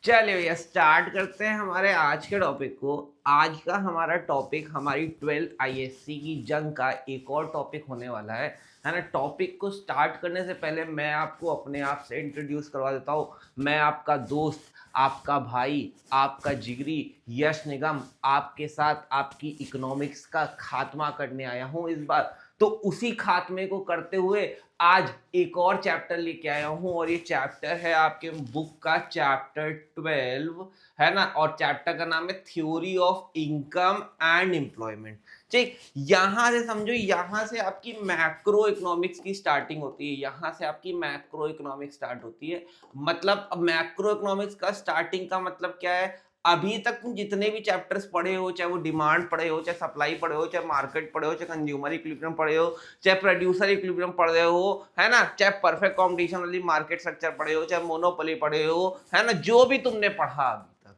चलिए भैया स्टार्ट करते हैं हमारे आज के टॉपिक को। आज का हमारा टॉपिक हमारी 12th आईएससी की जंग का एक और टॉपिक होने वाला है ना। टॉपिक को स्टार्ट करने से पहले मैं आपको अपने आप से इंट्रोड्यूस करवा देता हूँ। मैं आपका दोस्त, आपका भाई, आपका जिगरी यश निगम आपके साथ आपकी इकोनॉमिक्स का खात्मा करने आया हूँ इस बार। तो उसी खात्मे को करते हुए आज एक और चैप्टर लेके आया हूं और ये चैप्टर है आपके बुक का चैप्टर 12 है ना। और चैप्टर का नाम है theory of income and employment. ठीक, यहां से समझो, यहां से आपकी मैक्रो इकोनॉमिक्स की स्टार्टिंग होती है। यहां से आपकी मैक्रो इकोनॉमिक्स स्टार्ट होती है। मतलब मैक्रो इकोनॉमिक्स का स्टार्टिंग का मतलब क्या है? अभी तक तुम जितने भी चैप्टर्स पढ़े हो, चाहे वो डिमांड पढ़े हो, चाहे सप्लाई पढ़े हो, चाहे मार्केट पढ़े हो, चाहे कंज्यूमर इक्विलिब्रियम पढ़े हो, चाहे प्रोड्यूसर इक्विलिब्रियम पढ़ रहे हो, है ना, चाहे परफेक्ट कंपटीशन वाली मार्केट स्ट्रक्चर पढ़े हो, चाहे मोनोपोली पढ़े हो, है ना, जो भी तुमने पढ़ा अभी तक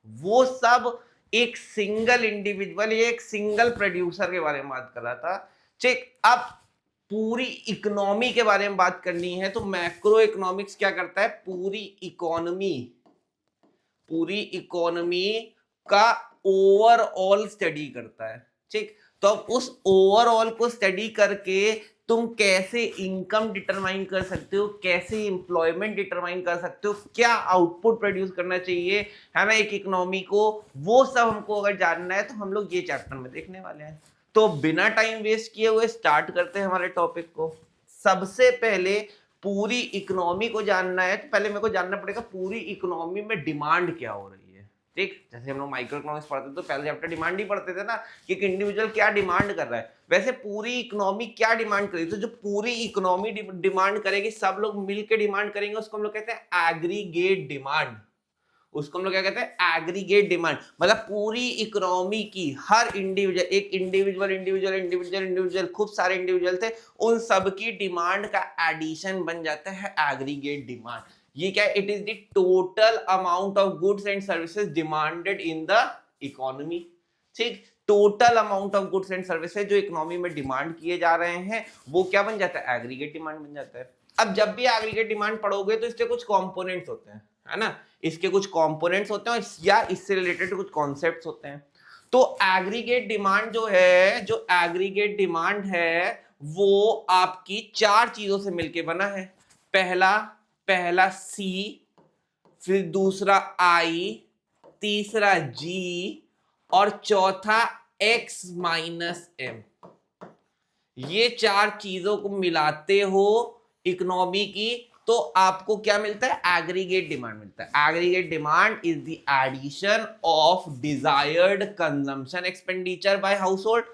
वो सब एक सिंगल इंडिविजुअल, एक सिंगल प्रोड्यूसर के बारे में बात कर रहा था। ठीक, अब पूरी इकोनॉमी के बारे में बात करनी है तो मैक्रो इकोनॉमिक्स क्या करता है? पूरी इकोनॉमी का ओवरऑल स्टडी करता है। ठीक, तो अब उस ओवरऑल को स्टडी करके तुम कैसे इनकम डिटरमाइन कर सकते हो, कैसे एम्प्लॉयमेंट डिटरमाइन कर सकते हो, क्या आउटपुट प्रोड्यूस करना चाहिए, है ना, एक इकोनॉमी को, वो सब हमको अगर जानना है तो हम लोग ये चैप्टर में देखने वाले हैं। तो बिना टाइम वेस्ट किए हुए स्टार्ट करते हैं हमारे टॉपिक को। सबसे पहले पूरी इकोनॉमी को जानना है तो पहले मेरे को जानना पड़ेगा पूरी इकोनॉमी में डिमांड क्या हो रही है। ठीक, जैसे हम लोग माइक्रो इकोनॉमिक्स पढ़ते थे तो पहले चैप्टर डिमांड ही पढ़ते थे ना, कि एक इंडिविजुअल क्या डिमांड कर रहा है। वैसे पूरी इकोनॉमी क्या डिमांड करेगी, तो जो पूरी इकोनॉमी डिमांड करेगी, सब लोग मिलकर डिमांड करेंगे, उसको हम लोग कहते हैं एग्रीगेट डिमांड। उसको हम लोग क्या कहते हैं? Aggregate demand. मतलब पूरी इकोनॉमी की हर इंडिविजुअल, एक इंडिविजुअल खूब सारे इंडिविजुअल थे, उन सब की डिमांड का एडिशन बन जाता है एग्रीगेट डिमांड। ये क्या है? It is the total amount of goods and services demanded in the economy. ठीक, total amount of goods and services जो इकोनॉमी में डिमांड किए जा रहे हैं वो क्या बन जाता है? एग्रीगेट डिमांड बन जाता है। अब जब भी एग्रीगेट डिमांड पढ़ोगे तो इसके कुछ कंपोनेंट्स होते हैं, है ना, इसके कुछ कंपोनेंट्स होते हैं या इससे रिलेटेड कुछ कॉन्सेप्ट्स होते हैं। तो एग्रीगेट डिमांड जो है, जो एग्रीगेट डिमांड है वो आपकी चार चीजों से मिलके बना है। पहला पहला सी, फिर दूसरा आई, तीसरा जी और चौथा एक्स माइनस एम। ये चार चीजों को मिलाते हो इकोनॉमी की तो आपको क्या मिलता है? एग्रीगेट डिमांड मिलता है। Aggregate demand is the addition of desired consumption expenditure by household.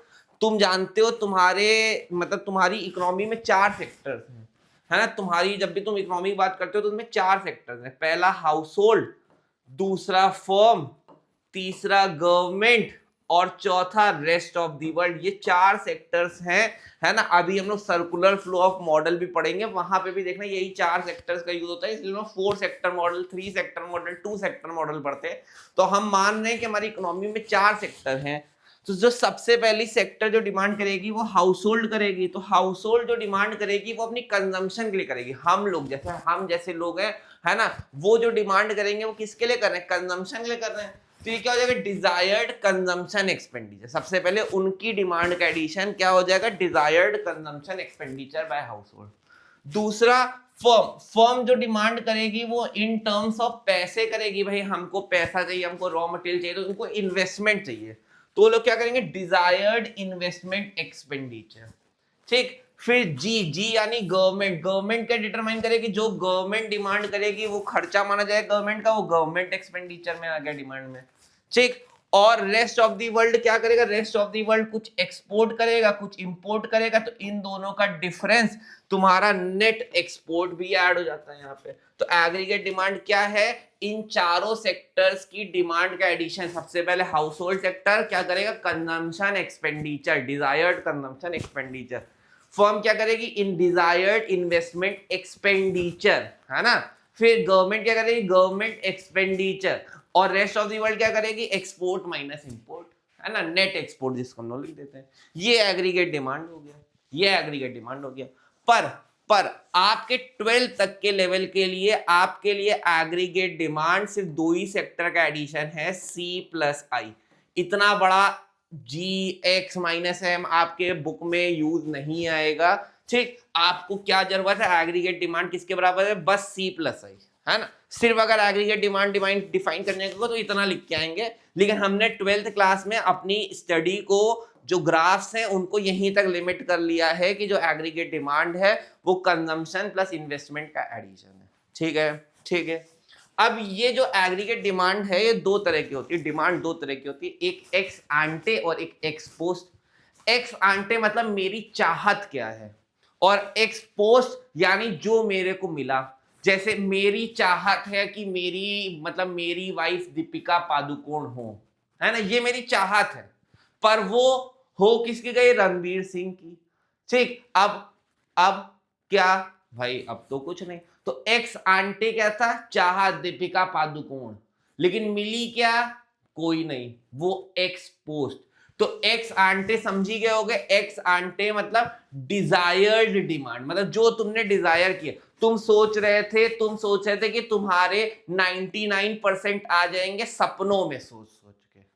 तुम जानते हो तुम्हारे मतलब तुम्हारी इकोनॉमी में चार सेक्टर्स हैं, है ना। तुम्हारी जब भी तुम इकोनॉमी की बात करते हो तो उसमें चार सेक्टर्स हैं। पहला हाउस होल्ड, दूसरा फर्म, तीसरा गवर्नमेंट और चौथा रेस्ट ऑफ दी वर्ल्ड। ये चार सेक्टर्स हैं, है ना। अभी हम लोग सर्कुलर फ्लो ऑफ मॉडल भी पढ़ेंगे, वहां पे भी देखना यही चार सेक्टर्स का यूज होता है। इसलिए हम 4 sector model, 3 sector model, 2 sector model पढ़ते हैं। तो हम मान रहे हैं कि हमारी इकोनॉमी में चार सेक्टर हैं। तो जो सबसे पहली सेक्टर जो डिमांड करेगी वो हाउस होल्ड करेगी। तो हाउस होल्ड जो डिमांड करेगी वो अपनी कंजम्पशन के लिए करेगी। हम जैसे लोग हैं, है ना, वो जो डिमांड करेंगे वो किसके लिए कर रहे हैं? कंजम्पशन के लिए कर रहे हैं। तो ये क्या हो जाएगा? Desired consumption expenditure. सबसे पहले उनकी डिमांड का एडिशन क्या हो जाएगा? Desired consumption expenditure by house hold. दूसरा फर्म जो डिमांड करेगी वो इन टर्म्स ऑफ पैसे करेगी। भाई हमको पैसा चाहिए, हमको रॉ मटेरियल चाहिए, तो उनको इन्वेस्टमेंट चाहिए, तो वो लोग क्या करेंगे? Desired investment expenditure. ठीक, फिर जी यानी गवर्नमेंट क्या डिटरमाइन करेगी? जो गवर्नमेंट डिमांड करेगी वो खर्चा माना जाएगा गवर्नमेंट का, वो गवर्नमेंट एक्सपेंडिचर में आ गया डिमांड में। ठीक, और रेस्ट ऑफ दी वर्ल्ड क्या करेगा? रेस्ट ऑफ दी वर्ल्ड कुछ एक्सपोर्ट करेगा, कुछ इंपोर्ट करेगा, तो इन दोनों का डिफरेंस तुम्हारा नेट एक्सपोर्ट भी ऐड हो जाता है यहाँ पे। तो एग्रीगेट डिमांड क्या है? इन चारों सेक्टर्स की डिमांड का एडिशन। सबसे पहले हाउस होल्ड सेक्टर क्या करेगा? Consumption expenditure, desired consumption expenditure. Firm क्या करेगी? इन डिजायर्ड इन्वेस्टमेंट एक्सपेंडिचर, है ना। फिर गवर्नमेंट क्या करेगी? Government expenditure. और रेस्ट ऑफ द वर्ल्ड क्या करेगी? एक्सपोर्ट माइनस इंपोर्ट, है ना, नेट एक्सपोर्ट जिसको हम लोग लिख देते हैं। ये एग्रीगेट डिमांड हो गया, ये एग्रीगेट डिमांड हो गया। पर पर आपके 12th तक के लेवल के लिए आपके लिए एग्रीगेट डिमांड सिर्फ 2 ही सेक्टर का एडिशन है, C+I। इतना बड़ा G(x-m) आपके बुक में यूज नहीं आएगा। ठीक, आपको क्या जरूरत है, एग्रीगेट डिमांड किसके बराबर है, बस C+I, है ना। सिर्फ अगर एग्रीगेट डिमांड डिफाइन करने को तो इतना लिख के आएंगे, लेकिन हमने 12th क्लास में अपनी स्टडी को जो ग्राफ्स हैं उनको यहीं तक लिमिट कर लिया है कि जो एग्रीगेट डिमांड है वो कंजम्पशन प्लस इन्वेस्टमेंट का एडिशन है। ठीक है, ठीक है। अब ये जो एग्रीगेट डिमांड है ये दो तरह की होती है, डिमांड दो तरह की होती है, एक एक्स आंटे और एक एक्स पोस्ट। एक्स आंटे मतलब मेरी चाहत क्या है, और एक्स पोस्ट यानी जो मेरे को मिला। जैसे मेरी चाहत है कि मेरी वाइफ दीपिका पादुकोण हो, है ना, ये मेरी चाहत है, पर वो हो किसकी गई, रणवीर सिंह की। ठीक, अब क्या भाई, अब तो कुछ नहीं, तो एक्स आंटे क्या था, चाहत दीपिका पादुकोण, लेकिन मिली क्या, कोई नहीं, वो एक्स पोस्ट। तो एक्स आंटे समझी गए होगे, एक्स आंटे मतलब डिजायर्ड डिमांड, मतलब जो तुमने डिजायर किया, तुम सोच रहे थे कि तुम्हारे 99% आ जाएंगे सपनों में, सोच के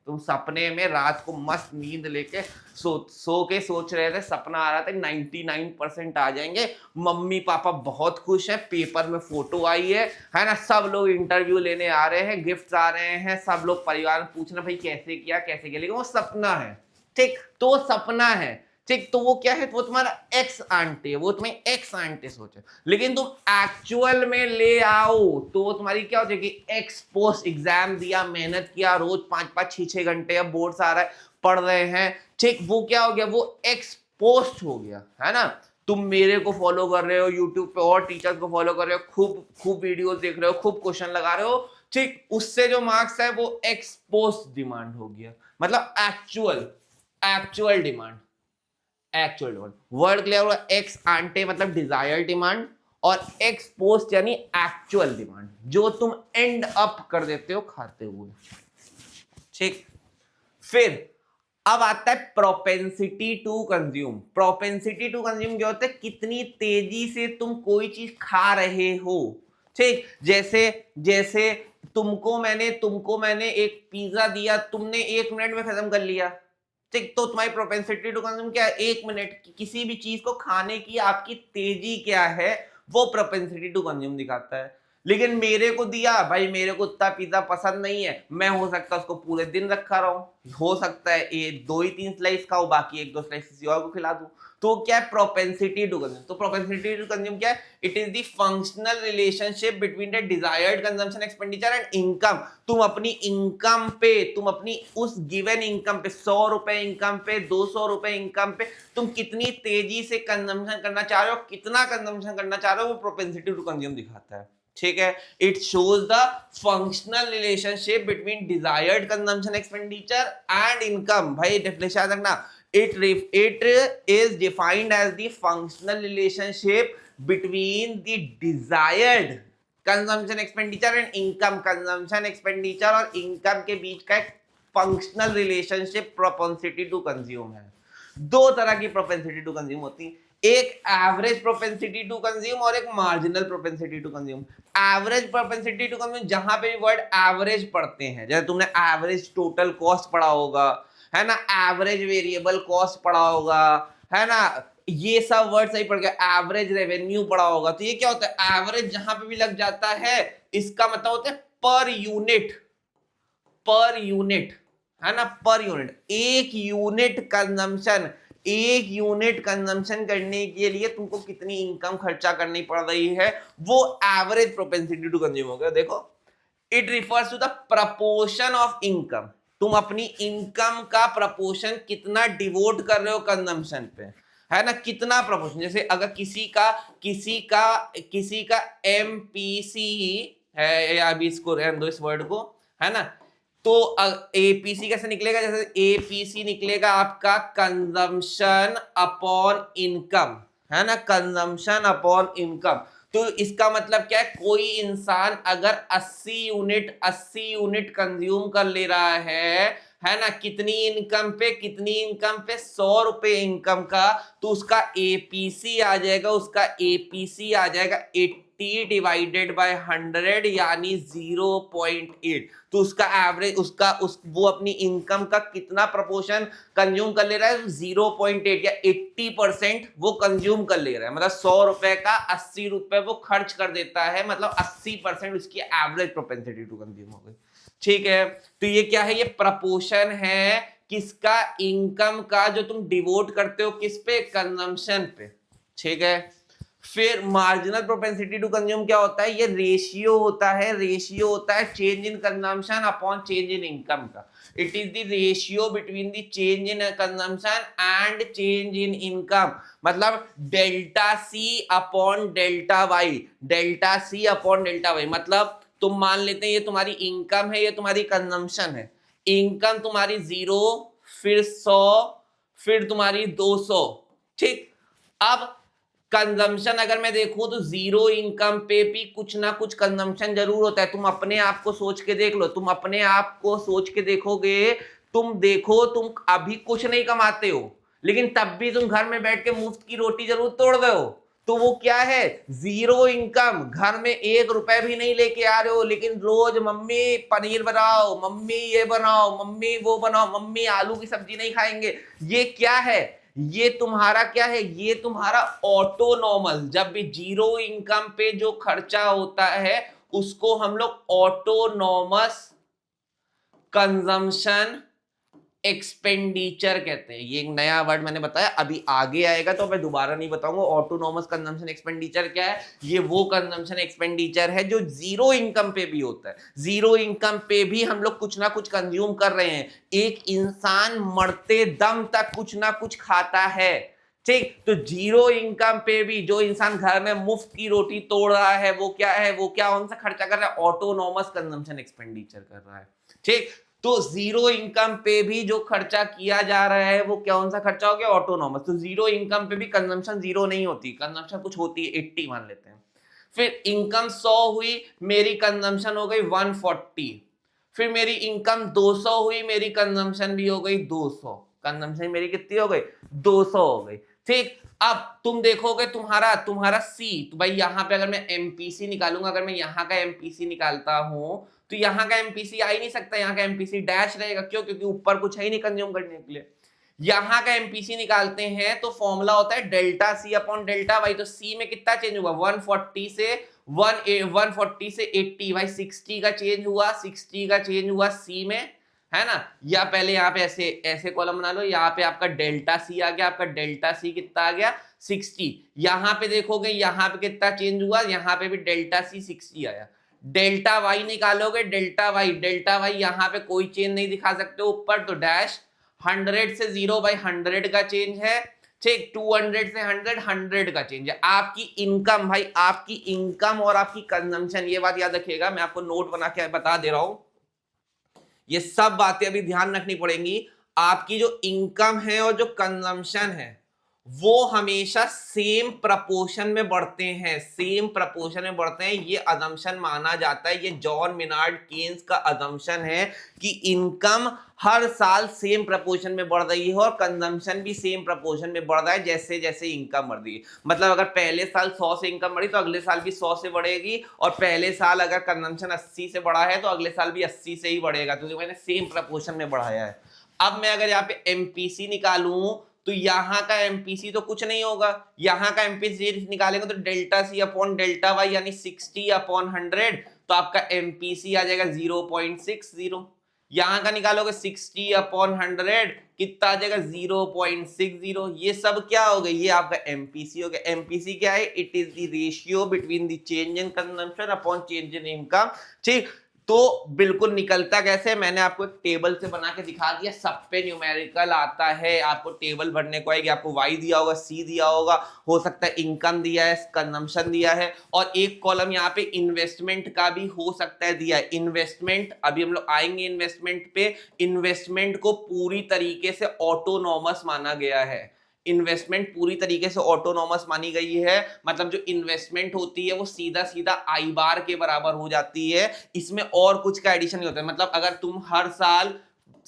तुम सपने में रात को मस्त नींद लेके सो के सोच रहे थे, सपना आ रहा था 99% आ जाएंगे, मम्मी पापा बहुत खुश है, पेपर में फोटो आई है ना, सब लोग इंटरव्यू लेने आ रहे हैं, गिफ्ट आ रहे हैं, सब लोग परिवार में पूछना भाई कैसे किया, लेकिन वो सपना है। ठीक, तो सपना है। ठीक, तो वो क्या है, वो तुम्हारा एक्स आंटे, वो तुम्हें एक्स आंटे सोचे, लेकिन तुम एक्चुअल में ले आओ तो तुम्हारी क्या हो जाएगी, एक्स पोस्ट। एग्जाम दिया, मेहनत किया, रोज 5-5 6-6 घंटे, अब बोर्ड्स आ रहा है, पढ़ रहे हैं, ठीक, वो क्या हो गया, वो एक्स पोस्ट हो गया, है ना। तुम मेरे को फॉलो कर रहे हो यूट्यूब पे और टीचर्स को फॉलो कर रहे हो, खूब खूब वीडियोस देख रहे हो, खूब क्वेश्चन लगा रहे हो, ठीक, उससे जो मार्क्स है वो एक्स पोस्ट डिमांड हो गया, मतलब एक्चुअल डिमांड। वर्ड क्लियर हुआ, एक्स आंटे मतलब डिजायर डिमांड, और एक्स पोस्ट यानी एक्चुअल डिमांड, जो तुम एंड अप कर देते हो खाते हुए। ठीक, फिर अब आता है propensity to consume. Propensity to consume क्या होता है, कितनी तेजी से तुम कोई चीज खा रहे हो। ठीक, जैसे जैसे तुमको मैंने एक पिज्जा दिया, तुमने 1 मिनट में खत्म कर लिया। ठीक, तो तुम्हारी प्रोपेंसिटी टू कंज्यूम क्या है, 1 मिनट की किसी भी चीज को खाने की आपकी तेजी क्या है, वो प्रोपेंसिटी टू कंज्यूम दिखाता है। लेकिन मेरे को दिया भाई, मेरे को इतना पिज्जा पसंद नहीं है, मैं हो सकता है उसको पूरे दिन रखा रहूं, हो सकता है ये 2 ही 3 स्लाइस खाऊं, बाकी 1-2 स्लाइस किसी और को खिला दूं। तो क्या है, प्रोपेंसिटी टू कंज्यूम। तो प्रोपेंसिटी टू कंज्यूम क्या है, it is the functional relationship between the desired consumption expenditure and income. तुम अपनी इनकम पे, तुम अपनी उस गिवन इनकम पे, 100 रुपए इनकम पे, 200 रुपए इनकम पे तुम कितनी तेजी से कंजम्पशन करना चाह रहे हो, कितना कंजम्पशन करना चाह रहे हो, वो प्रोपेंसिटी टू कंज्यूम दिखाता है। ठीक है, it shows the functional relationship between desired consumption expenditure and income. भाई डेफिनेशन याद रखना, it is defined as the functional relationship between the desired consumption expenditure and income। consumption expenditure और income के बीच का एक functional relationship propensity to consume है। दो तरह की प्रोपेंसिटी टू कंज्यूम होती है, एक एवरेज प्रोपेंसिटी टू कंज्यूम और एक marginal propensity to consume. Average propensity to consume, जहां पे भी वर्ड एवरेज पढ़ते हैं, जैसे तुमने एवरेज टोटल कॉस्ट पढ़ा होगा, है ना, एवरेज वेरिएबल कॉस्ट पढ़ा होगा, है ना, ये सब वर्ड सही पढ़ गया, एवरेज रेवेन्यू पढ़ा होगा। तो ये क्या होता है, एवरेज जहां पे भी लग जाता है इसका मतलब होता है पर यूनिट, है ना, पर यूनिट। एक यूनिट कंजम्पशन करने के लिए तुमको कितनी इनकम खर्चा करनी पड़ रही है, वो एवरेज प्रोपेंसिटी टू कंज्यूम हो गया। देखो, it refers to the proportion of income. तुम अपनी इनकम का प्रपोर्शन कितना डिवोट कर रहे हो कंजम्पशन पे, है ना, कितना प्रपोर्शन। जैसे अगर किसी का एमपीसी है, या अभी इसको रहने दो इस वर्ड को, है ना, तो एपीसी कैसे निकलेगा, जैसे एपीसी निकलेगा आपका कंजम्पशन अपॉन इनकम, है ना, कंजम्पशन अपॉन इनकम। तो इसका मतलब क्या है, कोई इंसान अगर 80 यूनिट कंज्यूम कर ले रहा है ना, कितनी इनकम पे, कितनी इनकम पे, 100 रुपए इनकम का, तो उसका एपीसी आ जाएगा, उसका एपीसी आ जाएगा 80 डिवाइडेड बाय 100 यानी 0.8। तो उसका एवरेज, उसका वो अपनी इनकम का कितना प्रपोर्शन कंज्यूम कर ले रहा है, 0.8 या 80% वो कंज्यूम कर ले रहा है। मतलब 100 रुपए का 80 रुपए वो खर्च कर देता है, मतलब 80% उसकी एवरेज प्रोपेंसिटी टू कंज्यूम हो गई। ठीक है, तो ये क्या है, ये प्रपोर्शन है किसका, इनकम का, जो तुम डिवोट करते हो किस पे, कंजम्पशन पे। ठीक है, फिर मार्जिनल प्रोपेंसिटी टू कंज्यूम क्या होता है, ये रेशियो होता है, रेशियो होता है change in consumption upon change in income का। It is the ratio between the change in consumption and change in income. मतलब delta C upon delta Y, delta C upon delta Y. मतलब तुम मान लेते हैं ये तुम्हारी इनकम है, ये तुम्हारी कंजम्पशन है। इनकम तुम्हारी 0, फिर 100, फिर तुम्हारी 200। ठीक, अब कंजम्पशन अगर मैं देखूं तो 0 इनकम पे भी कुछ ना कुछ कंजम्पशन जरूर होता है। तुम अपने आप को सोच के देख लो, तुम अपने आप को सोच के देखोगे, तुम देखो तुम अभी कुछ नहीं कमाते हो, लेकिन तब भी तुम घर में बैठ के मुफ्त की रोटी जरूर तोड़ रहे हो। तो वो क्या है, 0 इनकम, घर में 1 रुपए भी नहीं लेके आ रहे हो, लेकिन रोज मम्मी पनीर बनाओ, मम्मी ये बनाओ, मम्मी वो बनाओ, मम्मी आलू की सब्जी नहीं खाएंगे। ये क्या है, ये तुम्हारा क्या है, ये तुम्हारा ऑटोनॉमस। जब भी 0 इनकम पे जो खर्चा होता है उसको हम लोग ऑटोनॉमस कंजम्पशन एक्सपेंडिचर कहते हैं। ये एक नया वर्ड मैंने बताया, अभी आगे आएगा तो मैं दोबारा नहीं बताऊंगा। ऑटोनॉमस कंजम्पशन एक्सपेंडिचर क्या है, ये वो कंजम्पशन एक्सपेंडिचर है जो 0 इनकम पे भी होता है। 0 इनकम पे भी हम लोग कुछ ना कुछ कंज्यूम कर रहे हैं। एक इंसान मरते दम तक कुछ ना कुछ खाता है। ठीक, तो 0 इनकम पे भी जो इंसान घर में मुफ्त की रोटी तोड़ रहा है, वो क्या है, वो क्या कौन सा खर्चा कर रहा है, ऑटोनॉमस कंजम्पशन एक्सपेंडिचर कर रहा है। ठीक, तो 0 इनकम पे भी जो खर्चा किया जा रहा है वो कौन सा खर्चा हो गया, ऑटोनॉमस। तो 0 इनकम पे भी कंजम्पशन 0 नहीं होती, कंजम्पशन कुछ होती है, 80 मान लेते हैं। फिर इनकम 100 हुई, मेरी कंजम्पशन हो गई 140। फिर मेरी इनकम 200 हुई, मेरी कंजम्पशन भी हो गई 200। कंजम्पशन मेरी कितनी हो गई, 200 हो गई। ठीक, अब तुम देखोगे तुम्हारा तुम्हारा सी, तो भाई यहां पे अगर मैं एमपीसी निकालूंगा, अगर मैं यहां का एमपीसी निकालता हूं तो यहाँ का एमपीसी आ ही नहीं सकता, यहाँ का एमपीसी डैश रहेगा। क्यों, क्योंकि ऊपर कुछ है ही नहीं कंज्यूम करने के लिए। यहाँ का एमपीसी निकालते हैं तो फॉर्मूला होता है delta C upon delta Y. तो सी में कितना चेंज हुआ, 140 से 140 से 80, भाई 60 का चेंज हुआ, 60 का चेंज हुआ सी में, है ना। या पहले यहाँ पे ऐसे ऐसे कॉलम बना लो, यहाँ पे आपका डेल्टा सी आ गया, आपका डेल्टा सी कितना आ गया, 60। यहाँ पे देखोगे यहाँ पे कितना चेंज हुआ, यहाँ पे भी डेल्टा सी 60 आया। डेल्टा वाई निकालोगे, डेल्टा वाई यहां पे कोई चेंज नहीं दिखा सकते ऊपर, तो डैश 100 से 0 बाई 100 का चेंज है। ठीक, 200 से 100 100 का चेंज है। आपकी इनकम, भाई आपकी इनकम और आपकी कंजम्पशन, ये बात याद रखिएगा, मैं आपको नोट बना के बता दे रहा हूं, ये सब बातें अभी ध्यान रखनी पड़ेंगी। आपकी जो इनकम है और जो कंजम्पशन है वो हमेशा सेम प्रपोर्शन में बढ़ते हैं, सेम प्रपोर्शन में बढ़ते हैं। ये अजम्पशन माना जाता है, ये जॉन मिनार्ड केन्स का अजम्पशन है कि इनकम हर साल सेम प्रपोर्शन में बढ़ रही है और कंजम्पशन भी सेम प्रपोर्शन में बढ़ रहा है जैसे जैसे इनकम बढ़ रही है। मतलब अगर पहले साल 100 से इनकम बढ़ी तो अगले साल भी 100 से बढ़ेगी, और पहले साल अगर कंजम्पशन 80 से बढ़ा है तो अगले साल भी 80 से ही बढ़ेगा, क्योंकि मैंने सेम प्रपोर्शन में बढ़ाया है। अब मैं अगर यहाँ पे एमपीसी निकालूं तो यहाँ का एमपीसी तो कुछ नहीं होगा, यहाँ का एमपीसी निकालेंगे तो delta C upon delta Y यानी 60 अपॉन 100, तो आपका एमपीसी आ जाएगा 0.60। यहाँ का निकालोगे 60 अपॉन 100 कितना आ जाएगा, 0.60। ये सब क्या हो गया, ये आपका एमपीसी हो गया। एमपीसी क्या है, it is the ratio between the change in consumption upon change in income. ठीक, तो बिल्कुल निकलता कैसे, मैंने आपको एक टेबल से बना के दिखा दिया, सब पे न्यूमेरिकल आता है। आपको टेबल भरने को आएगी, आपको वाई दिया होगा, सी दिया होगा, हो सकता है इनकम दिया है, कंजम्पशन दिया है, और एक कॉलम यहाँ पे इन्वेस्टमेंट का भी हो सकता है दिया है। इन्वेस्टमेंट, अभी हम लोग आएंगे इन्वेस्टमेंट पे। इन्वेस्टमेंट को पूरी तरीके से ऑटोनॉमस माना गया है, इन्वेस्टमेंट पूरी तरीके से ऑटोनॉमस मानी गई है। मतलब जो इन्वेस्टमेंट होती है वो सीधा सीधा आई बार के बराबर हो जाती है, इसमें और कुछ का एडिशन नहीं होता है। मतलब अगर तुम हर साल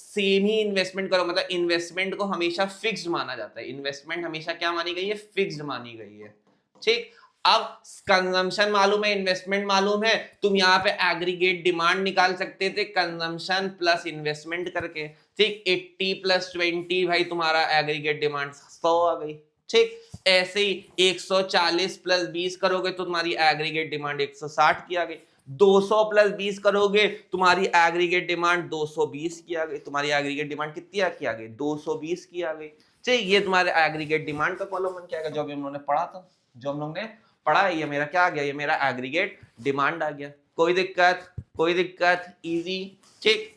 सेम ही इन्वेस्टमेंट करो, मतलब इन्वेस्टमेंट को हमेशा फिक्स्ड माना जाता है, इन्वेस्टमेंट हमेशा क्या मानी गई है, फिक्स्ड मानी गई है, ठीक। अब कंजम्पशन मालूम है, इन्वेस्टमेंट मालूम है, तुम यहाँ पे एग्रीगेट डिमांड निकाल सकते थे कंजम्पशन प्लस इन्वेस्टमेंट करके, ठीक। 80 + 20 भाई तुम्हारा एग्रीगेट डिमांड 100 आ गई, ठीक। ऐसे ही 140 + 20 करोगे तो तुम्हारी एग्रीगेट डिमांड 160 की आ गई, 200 + 20 करोगे तुम्हारी एग्रीगेट डिमांड 220 की आ गई, तुम्हारी एग्रीगेट डिमांड कितनी की आ गई, 220 की आ गई, ठीक। ये तुम्हारे एग्रीगेट डिमांड का कॉलम बन के आएगा, जो अभी हम लोगों ने पढ़ा था, जो हम लोग ने पढ़ा, ये मेरा क्या आ गया, ये मेरा एग्रीगेट डिमांड आ गया। कोई दिक्कत, कोई दिक्कत, इजी, ठीक।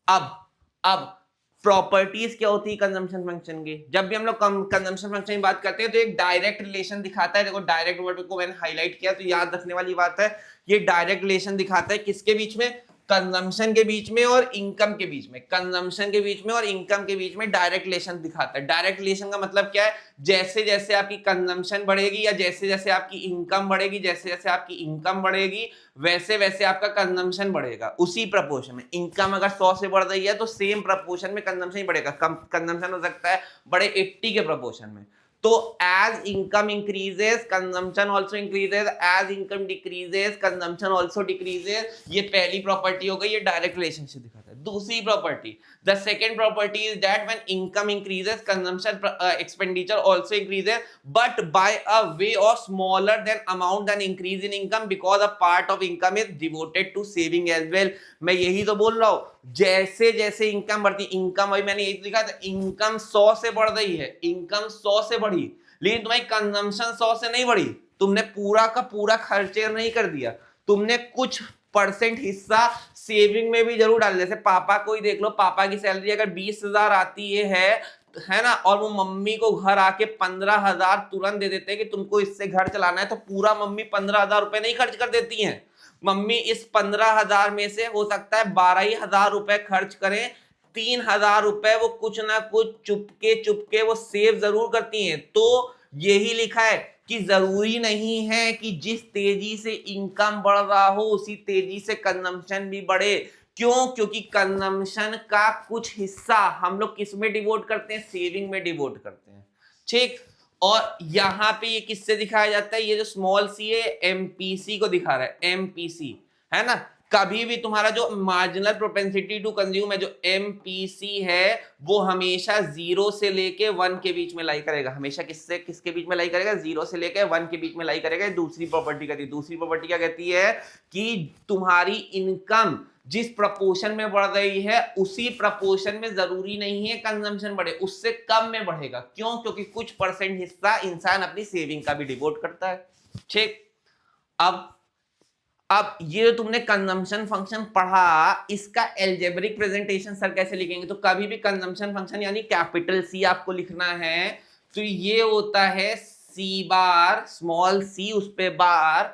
अब प्रॉपर्टीज क्या होती है कंजम्पशन फंक्शन की, जब भी हम लोग कंजम्पशन फंक्शन की बात करते हैं तो एक डायरेक्ट रिलेशन दिखाता है, देखो डायरेक्ट वर्ड को मैंने हाईलाइट किया तो याद रखने वाली बात है, ये डायरेक्ट रिलेशन दिखाता है किसके बीच में, कंजम्पशन के बीच में और इनकम के बीच में, कंजम्पशन के बीच में और इनकम के बीच में डायरेक्ट रिलेशन दिखाता है। डायरेक्ट रिलेशन का मतलब क्या है, जैसे जैसे आपकी कंजम्पशन बढ़ेगी या जैसे जैसे आपकी इनकम बढ़ेगी, जैसे जैसे आपकी इनकम बढ़ेगी वैसे वैसे आपका कंजम्पशन बढ़ेगा, उसी प्रपोर्शन में। इनकम अगर 100 से बढ़ रही है तो सेम प्रपोर्शन में कंजम्पशन ही बढ़ेगा, कंजम्पशन हो सकता है बड़े 80 के प्रपोर्शन में। तो as income increases consumption also increases, as income decreases consumption also decreases। ये पहली प्रॉपर्टी हो गई, ये डायरेक्ट रिलेशनशिप दिखाता है। दूसरी property, the second property is that when income increases consumption expenditure also increases but by a way of smaller than amount than increase in income because a part of income is devoted to saving as well। मैं यही तो बोल रहा हूँ, जैसे जैसे income बढ़ती, income अभी मैंने यही लिखा था, इनकम 100 से बढ़ रही है, इनकम 100 से बढ़ी, लेकिन तुम्हारी कंजम्पशन 100 से नहीं बढ़ी, तुमने पूरा का पूरा खर्चे नहीं कर दिया, तुमने कुछ % हिस्सा सेविंग में भी जरूर डाल। जैसे पापा को ही देख लो, पापा की सैलरी अगर 20,000 आती है ना, और वो मम्मी को घर आके 15,000 तुरंत दे देते हैं कि तुमको इससे घर चलाना है, तो पूरा मम्मी 15,000 रुपए नहीं खर्च कर देती हैं। मम्मी इस 15,000 में से हो सकता है 12,000 रुपए खर्च करें, 3,000 रुपए वो कुछ ना कुछ चुपके चुपके वो सेव जरूर करती हैं। तो यही लिखा है कि जरूरी नहीं है कि जिस तेजी से इनकम बढ़ रहा हो उसी तेजी से कंजम्पशन भी बढ़े। क्यों? क्योंकि कंजम्पशन का कुछ हिस्सा हम लोग किस में डिवोट करते हैं, सेविंग में डिवोट करते हैं, ठीक। और यहाँ पे ये किससे दिखाया जाता है, ये जो स्मॉल सी है एमपीसी को दिखा रहा है, एमपीसी है ना। कभी भी तुम्हारा जो मार्जिनल प्रोपेंसिटी टू कंज्यूम है, जो एमपीसी है, वो हमेशा 0 से लेके 1 के बीच में लाई करेगा, हमेशा किससे किसके बीच में लाई करेगा, 0 से लेके 1 के बीच में लाई करेगा। दूसरी प्रॉपर्टी कहती है, दूसरी प्रॉपर्टी क्या कहती है कि तुम्हारी इनकम जिस प्रपोर्शन में बढ़ रही है उसी प्रपोर्शन में जरूरी नहीं है कंजम्पशन बढ़े, उससे कम में बढ़ेगा। क्यों? क्योंकि कुछ % हिस्सा इंसान अपनी सेविंग का भी डिवोट करता है, ठीक। अब ये तुमने कंजम्पशन फंक्शन पढ़ा, इसका एल्जेब्रिक प्रेजेंटेशन सर कैसे लिखेंगे, तो कभी भी कंजम्पशन फंक्शन यानी कैपिटल सी आपको लिखना है तो ये होता है सी बार स्मॉल सी उस पे बार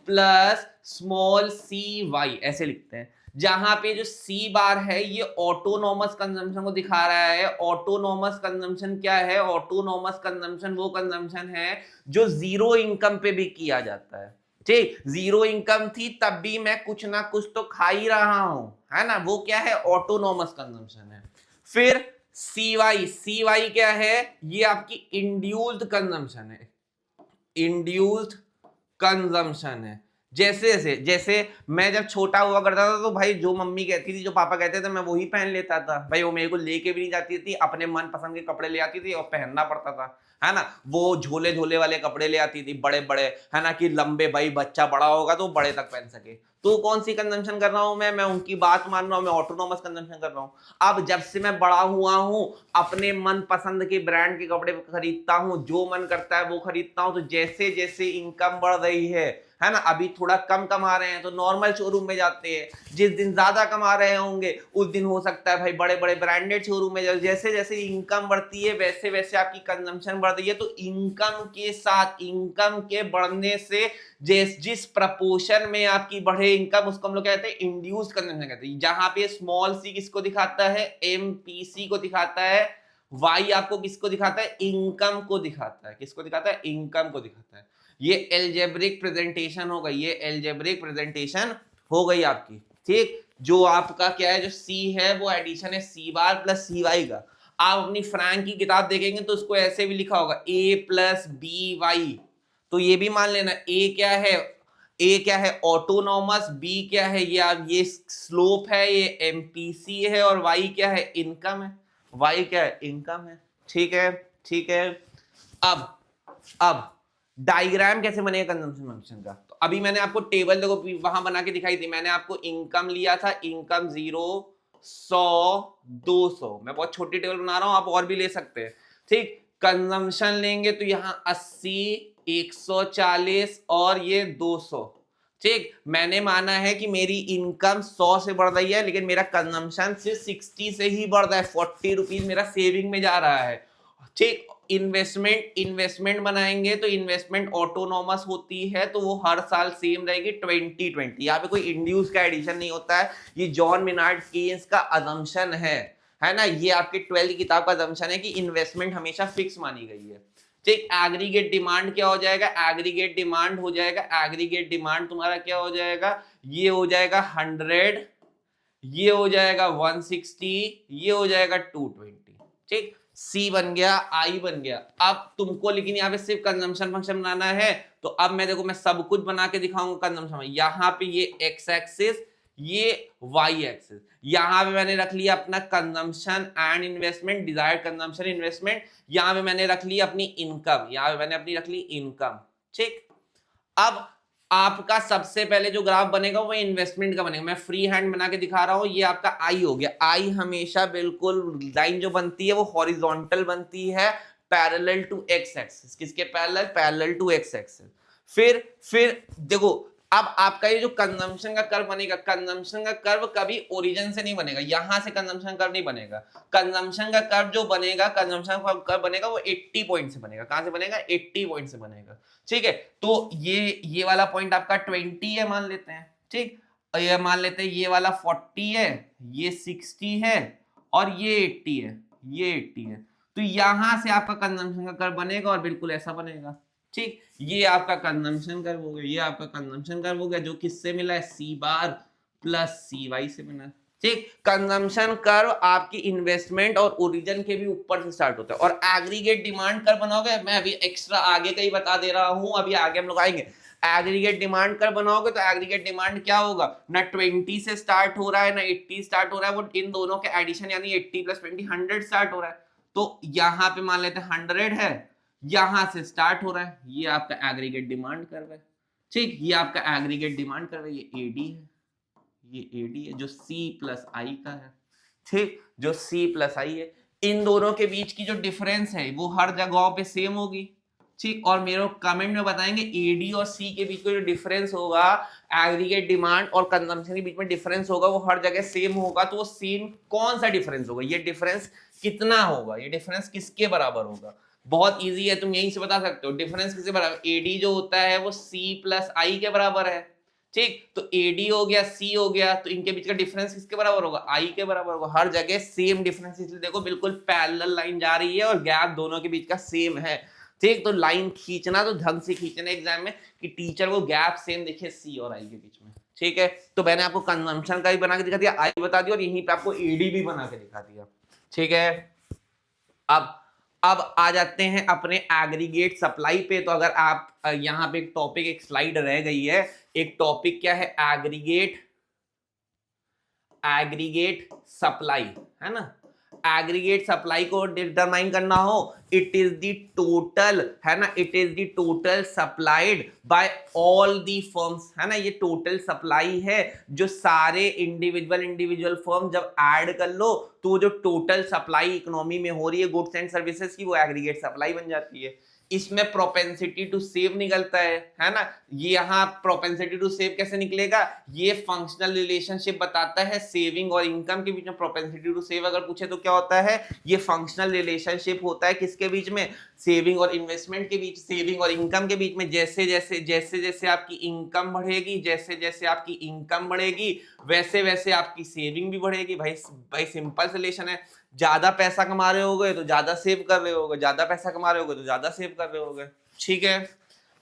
प्लस स्मॉल सी वाई, ऐसे लिखते हैं। जहां पे जो सी बार है ये ऑटोनॉमस कंजम्पशन को दिखा रहा है। ऑटोनॉमस कंजम्पशन क्या है? ऑटोनॉमस कंजम्पशन वो कंजम्पशन है जो 0 इनकम पे भी किया जाता है, ठीक। 0 इनकम थी तब भी मैं कुछ ना कुछ तो खा ही रहा हूं, है ना, वो क्या है? ऑटोनॉमस कंजम्पशन है। फिर सीवाई क्या है? ये आपकी इंड्यूस्ड कंजम्पशन है, इंड्यूस्ड कंजम्पशन है। जैसे मैं जब छोटा हुआ करता था तो भाई जो मम्मी कहती थी, जो पापा कहते थे, मैं वही पहन लेता था भाई। वो मेरे को लेके भी नहीं जाती थी, अपने मन पसंद के कपड़े ले आती थी और पहनना पड़ता था, है ना। वो झोले झोले वाले कपड़े ले आती थी बड़े बड़े, है ना, कि लंबे, भाई बच्चा बड़ा होगा तो बड़े तक पहन सके। तो कौन सी कंजम्पशन कर रहा हूं मैं उनकी बात मान रहा हूं, मैं ऑटोनॉमस कंजम्पशन कर रहा हूं। अब जब से मैं बड़ा हुआ हूं अपने मन पसंद के ब्रांड के कपड़े खरीदता हूं, जो मन करता है वो खरीदता हूं। तो जैसे जैसे इनकम बढ़ रही है ना, अभी थोड़ा कम कमा रहे हैं तो नॉर्मल शोरूम में जाते हैं, जिस दिन ज्यादा कमा रहे होंगे उस दिन हो सकता है भाई बड़े बड़े ब्रांडेड शोरूम में जाओ। जैसे जैसे इनकम बढ़ती है वैसे वैसे आपकी कंजम्पशन बढ़ रही है। तो इनकम के साथ, इनकम के बढ़ने से जिस प्रपोर्शन में आपकी बढ़े इनकम, उसको हम लोग कहते हैं इंड्यूस्ड कंजम्पशन कहते हैं। जहां पे स्मॉल सी किसको दिखाता है? एमपीसी को दिखाता है। वाई आपको किसको दिखाता है? इनकम को दिखाता है। किसको दिखाता है? इनकम को दिखाता है। ये एल्जेब्रिक प्रेजेंटेशन हो गई, ये एल्जेब्रिक प्रेजेंटेशन हो गई आपकी, ठीक। जो आपका क्या है, जो सी है वो एडिशन है सी बार प्लस सी वाई का। आप अपनी फ्रैंक की किताब देखेंगे तो उसको ऐसे भी लिखा होगा ए प्लस बी वाई। तो ये भी मान लेना ए क्या है ऑटोनॉमस, बी क्या है ये स्लोप है, ये एमपीसी है, और वाई क्या है इनकम है, वाई क्या है इनकम है। ठीक है, ठीक है। अब डायग्राम कैसे बनेगा कंजम्पशन फंक्शन का, तो अभी मैंने आपको टेबल देखो वहां बना के दिखाई थी, मैंने आपको इनकम लिया था, इनकम 0, 100, 200। मैं बहुत छोटी टेबल बना रहा हूं, आप और भी ले सकते हैं। ठीक, कंजम्पशन लेंगे तो यहाँ 80, 140 और ये 200। ठीक, मैंने माना है कि मेरी इनकम 100 से बढ़ रही है लेकिन मेरा कंजम्पशन सिर्फ 60 से ही बढ़ रहा है, 40 रुपीज मेरा सेविंग में जा रहा है। ठीक, इन्वेस्टमेंट बनाएंगे तो इन्वेस्टमेंट ऑटोनॉमस होती है तो वो हर साल सेम रहेगी 2020। यहाँ पे कोई इंड्यूस का एडिशन नहीं होता है, ये जॉन मिनार्ड केन्स का अजम्पशन है ना, ये आपके 12th की किताब का अजम्पशन है कि इन्वेस्टमेंट हमेशा फिक्स मानी गई है। ठीक, एग्रीगेट डिमांड क्या हो जाएगा, एग्रीगेट डिमांड हो जाएगा, एग्रीगेट डिमांड तुम्हारा क्या हो जाएगा, ये हो जाएगा 100, ये हो जाएगा 160, ये हो जाएगा 220। ठीक, सी बन गया, आई बन गया। अब तुमको लेकिन यहाँ पे सिर्फ कंजम्पशन फंक्शन बनाना है, तो अब मैं देखो मैं सब कुछ बना के दिखाऊंगा कंजम्पशन। यहाँ पे ये एक्स एक्सिस, ये वाई एक्सिस, यहाँ पे मैंने रख लिया अपना consumption and investment, desired consumption investment, यहाँ पे मैंने रख ली अपनी इनकम, यहाँ पे मैंने अपनी रख ली इनकम। ठीक, अब आपका सबसे पहले जो ग्राफ बनेगा वो इन्वेस्टमेंट का बनेगा, मैं फ्री हैंड बना के दिखा रहा हूं। ये आपका आई हो गया, आई हमेशा बिल्कुल लाइन जो बनती है वो हॉरिजॉन्टल बनती है, पैरेलल टू एक्स एक्सिस। किसके parallel, parallel to X axis. फिर देखो अब आपका ये जो कंजम्पशन का कर्व बनेगा, कंजम्पशन का कर्व कभी ओरिजिन से नहीं बनेगा, यहां से कंजम्पशन कर्व नहीं बनेगा। कंजम्पशन का कर्व जो बनेगा, कंजम्पशन का कर्व बनेगा वो 80 पॉइंट से बनेगा। कहां से बनेगा, 80 पॉइंट से बनेगा। ठीक है, तो ये वाला पॉइंट आपका 20 है मान लेते हैं। ठीक, और ये मान लेते हैं ये वाला 40 है, ये 60 है और ये 80 है, ये 80 है। तो यहां से आपका कंजम्पशन का कर्व बनेगा और बिल्कुल ऐसा बनेगा। ठीक, ये आपका कंजम्पशन कर्व हो गया, ये आपका कंजम्पशन कर्व हो गया, जो किससे मिला है, सी बार प्लस सी वाई से मिला है। ठीक, कंजम्पशन कर्व आपकी इन्वेस्टमेंट और ओरिजिन के भी ऊपर से स्टार्ट होता है। और एग्रीगेट डिमांड कर्व बनाओगे, मैं अभी एक्स्ट्रा आगे का ही बता दे रहा हूं, अभी आगे हम लोग आएंगे। एग्रीगेट डिमांड कर्व बनाओगे तो एग्रीगेट डिमांड क्या होगा, ना 20 से स्टार्ट हो रहा है ना 80 स्टार्ट हो रहा है, वो इन दोनों के एडिशन यानी 80 + 20 100 स्टार्ट हो रहा है। तो यहाँ पे मान लेते हैं 100 है, यहां से स्टार्ट हो रहा है, ये आपका एग्रीगेट डिमांड कर्व है। ठीक, ये आपका एग्रीगेट डिमांड कर्व है, ये एडी है, ये एडी है जो सी प्लस आई का है। ठीक, जो सी प्लस आई है, इन दोनों के बीच की जो डिफरेंस है वो हर जगहों पे सेम होगी। ठीक, और मेरे कमेंट में बताएंगे एडी और सी के बीच में जो डिफरेंस होगा, एग्रीगेट डिमांड और कंजम्पशन के बीच में डिफरेंस होगा, वो हर जगह सेम होगा। तो वो सेम कौन सा डिफरेंस होगा, ये डिफरेंस कितना होगा, ये डिफरेंस किसके बराबर होगा, बहुत इजी है, तुम यहीं से बता सकते हो। डिफरेंस किसके बराबर, एडी जो होता है वो सी प्लस आई के बराबर है। ठीक, तो एडी हो गया, सी हो गया, तो इनके बीच का डिफरेंस किसके बराबर होगा, आई के बराबर होगा। हर जगह सेम डिफरेंस, इसलिए देखो बिल्कुल पैरेलल लाइन जा रही है और गैप दोनों के बीच का सेम है। ठीक, तो लाइन खींचना तो ढंग से खींचना एग्जाम में कि टीचर को गैप सेम दिखे सी और आई के बीच में। ठीक है, तो मैंने आपको कंजम्पशन का भी बना के दिखा दिया, आई बता दिया, और यहीं पे आपको एडी भी बना के दिखा दिया। ठीक है, अब आ जाते हैं अपने एग्रीगेट सप्लाई पे। तो अगर आप यहाँ पे एक टॉपिक, एक स्लाइड रह गई है, एक टॉपिक क्या है, एग्रीगेट सप्लाई, है ना। एग्रीगेट सप्लाई को डिटरमाइन करना हो, इट इज द टोटल, है ना, it is the total supplied by all the firms, है ना। ये टोटल सप्लाई है जो सारे इंडिविजुअल फर्म जब ऐड कर लो तो जो टोटल सप्लाई इकोनॉमी में हो रही है गुड्स एंड सर्विसेज की, वो एग्रीगेट सप्लाई बन जाती है। इसमें प्रोपेंसिटी टू सेव निकलता है ना। ये यहाँ प्रोपेंसिटी टू सेव कैसे निकलेगा, ये फंक्शनल रिलेशनशिप बताता है सेविंग और इनकम के बीच में। प्रोपेंसिटी टू सेव अगर पूछे तो क्या होता है, ये फंक्शनल रिलेशनशिप होता है किसके बीच में, सेविंग और इन्वेस्टमेंट के बीच, सेविंग और इनकम के बीच में। जैसे जैसे आपकी इनकम बढ़ेगी, जैसे जैसे आपकी इनकम बढ़ेगी, वैसे वैसे आपकी सेविंग भी बढ़ेगी। भाई सिंपल रिलेशन है, ज्यादा पैसा कमा रहे होगे तो ज्यादा सेव कर रहे होगे, ज्यादा पैसा कमा रहे होगे तो ज्यादा सेव कर रहे होगे। ठीक है,